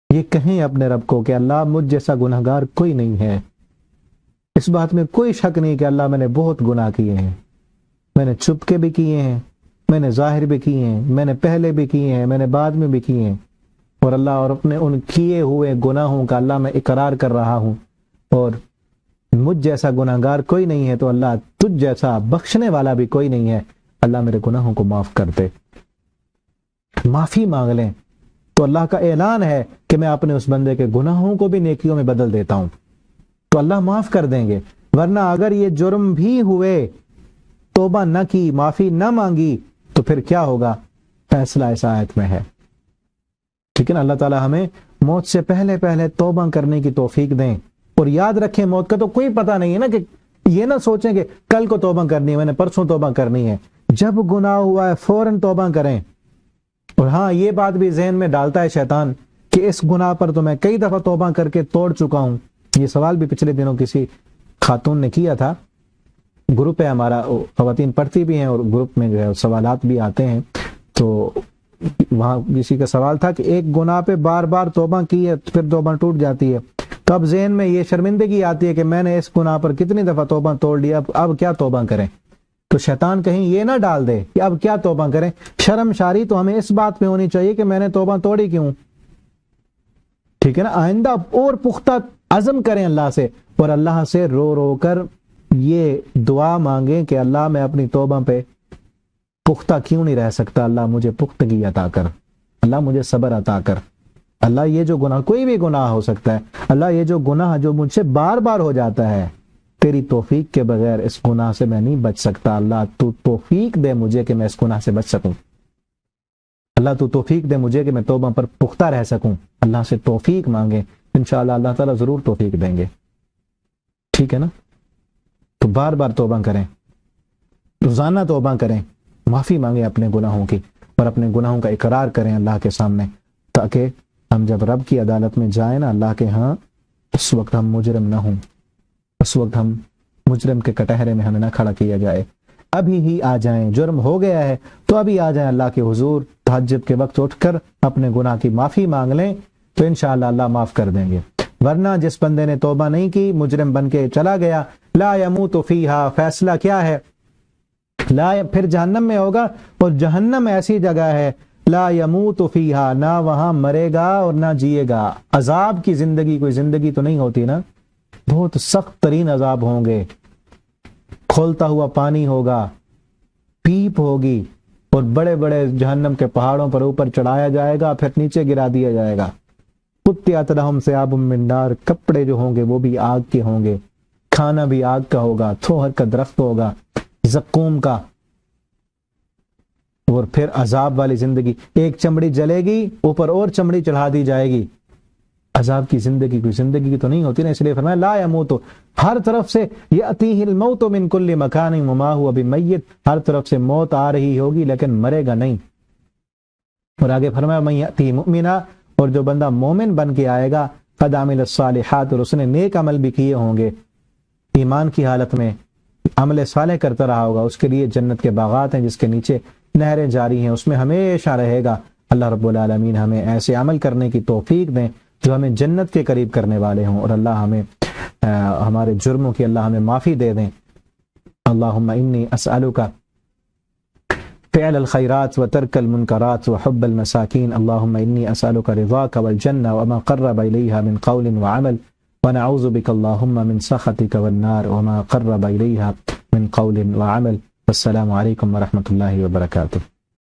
یہ کہیں اپنے رب کو کہ اللہ مجھ جیسا گناہ گار کوئی نہیں ہے. اس بات میں کوئی شک نہیں کہ اللہ میں نے بہت گناہ کیے ہیں، میں نے چھپ کے بھی کیے ہیں، میں نے ظاہر بھی کیے ہیں، میں نے پہلے بھی کیے ہیں، میں نے بعد میں بھی کیے ہیں. اور اللہ اور اپنے ان کیے ہوئے گناہوں کا اللہ میں اقرار کر رہا ہوں، اور مجھ جیسا گناہ گار کوئی نہیں ہے تو اللہ تجھ جیسا بخشنے والا بھی کوئی نہیں ہے، اللہ میرے گناہوں کو معاف کر دے. معافی مانگ لیں تو اللہ کا اعلان ہے کہ میں اپنے اس بندے کے گناہوں کو بھی نیکیوں میں بدل دیتا ہوں، تو اللہ معاف کر دیں گے. ورنہ اگر یہ جرم بھی ہوئے، توبہ نہ کی، معافی نہ مانگی، تو پھر کیا ہوگا؟ فیصلہ اس آیت میں ہے. ٹھیک ہے نا؟ اللہ تعالیٰ ہمیں موت سے پہلے پہلے توبہ کرنے کی توفیق دیں. اور یاد رکھیں موت کا تو کوئی پتہ نہیں ہے نا، کہ یہ نہ سوچیں کہ کل کو توبہ کرنی ہے، میں نے پرسوں توبہ کرنی ہے. جب گناہ ہوا ہے فوراً توبہ کریں. اور ہاں یہ بات بھی ذہن میں ڈالتا ہے شیطان کہ اس گناہ پر تو میں کئی دفعہ توبہ کر کے توڑ چکا ہوں. یہ سوال بھی پچھلے دنوں کسی خاتون نے کیا تھا. گروپ ہے ہمارا، خواتین پڑھتی بھی ہیں اور گروپ میں جو ہے سوالات بھی آتے ہیں. تو وہاں کسی کا سوال تھا کہ ایک گناہ پہ بار بار توبہ کی ہے پھر توبہ ٹوٹ جاتی ہے، تو اب ذہن میں یہ شرمندگی آتی ہے کہ میں نے اس گناہ پر کتنی دفعہ توبہ توڑ لیا، اب کیا توبہ کریں. تو شیطان کہیں یہ نہ ڈال دے کہ اب کیا توبہ کریں. شرم شاری تو ہمیں اس بات پہ ہونی چاہیے کہ میں نے توبہ توڑی کیوں. ٹھیک ہے نا؟ آئندہ اور پختہ عزم کریں اللہ سے، اور اللہ سے رو رو کر یہ دعا مانگیں کہ اللہ میں اپنی توبہ پہ پختہ کیوں نہیں رہ سکتا، اللہ مجھے پختگی عطا کر، اللہ مجھے صبر عطا کر. اللہ یہ جو گناہ، کوئی بھی گناہ ہو سکتا ہے، اللہ یہ جو گناہ جو مجھ سے بار بار ہو جاتا ہے، تیری توفیق کے بغیر اس گناہ سے میں نہیں بچ سکتا. اللہ تو توفیق دے مجھے کہ میں اس گناہ سے بچ سکوں. اللہ تو توفیق دے مجھے کہ میں توبہ پر پختہ رہ سکوں. اللہ سے توفیق مانگیں، انشاءاللہ اللہ تعالیٰ ضرور توفیق دیں گے. ٹھیک ہے نا؟ تو بار بار توبہ کریں، روزانہ توبہ کریں، معافی مانگیں اپنے گناہوں کی، اور اپنے گناہوں کا اقرار کریں اللہ کے سامنے، تاکہ ہم جب رب کی عدالت میں جائیں نا اللہ کے ہاں، اس وقت ہم مجرم نہ ہوں، اس وقت ہم مجرم کے کٹہرے میں ہمیں نہ کھڑا کیا جائے. ابھی ہی آ جائیں، جرم ہو گیا ہے تو ابھی آ جائیں اللہ کے حضور، تہجد کے وقت اٹھ کر اپنے گناہ کی معافی مانگ لیں تو انشاءاللہ اللہ معاف کر دیں گے. ورنہ جس بندے نے توبہ نہیں کی، مجرم بن کے چلا گیا، لا یموت فیہا، فیصلہ کیا ہے؟ پھر جہنم میں ہوگا، اور جہنم ایسی جگہ ہے لا یموت فیہا، نہ وہاں مرے گا اور نہ جیے گا. عذاب کی زندگی کوئی زندگی تو نہیں ہوتی نا، بہت سخت ترین عذاب ہوں گے. کھولتا ہوا پانی ہوگا، پیپ ہوگی، اور بڑے بڑے جہنم کے پہاڑوں پر اوپر چڑھایا جائے گا، پھر نیچے گرا دیا جائے گا. قطعت لہم ثیاب من نار، کپڑے جو ہوں گے وہ بھی آگ کے ہوں گے، کھانا بھی آگ کا ہوگا، تھوہر کا درخت ہوگا، زقوم کا. اور پھر عذاب والی زندگی، ایک چمڑی جلے گی اوپر اور چمڑی چڑھا دی جائے گی. عذاب کی زندگی کوئی زندگی تو نہیں ہوتی نا، اس لیے فرمایا لا یموت، ہر طرف سے یأتیہ الموت من کل مکان وما هو بمیت، ہر طرف سے موت آ رہی ہوگی لیکن مرے گا نہیں. اور آگے فرمایا من یأتی مؤمنا، اور جو بندہ مومن بن کے آئے گا، قد عمل الصالحات، اور اس نے نیک عمل بھی کیے ہوں گے، ایمان کی حالت میں عمل صالح کرتا رہا ہوگا، اس کے لیے جنت کے باغات ہیں جس کے نیچے نہریں جاری ہیں، اس میں ہمیشہ رہے گا. اللہ رب العالمین ہمیں ایسے عمل کرنے کی توفیق دیں جو ہمیں جنت کے قریب کرنے والے ہوں، اور اللہ ہمیں ہمارے جرموں کی اللہ ہمیں معافی دے دیں. اللہم انی اسألک فعل الخیرات وترک المنکرات وحب المساکین. اللہم انی اسألک رضاک والجنہ وما قرب الیہا من قول وعمل، ونعوذ بک اللہم من سخطک والنار وما قرب الیہا من قول وعمل. السلام علیکم ورحمۃ اللہ وبرکاتہ.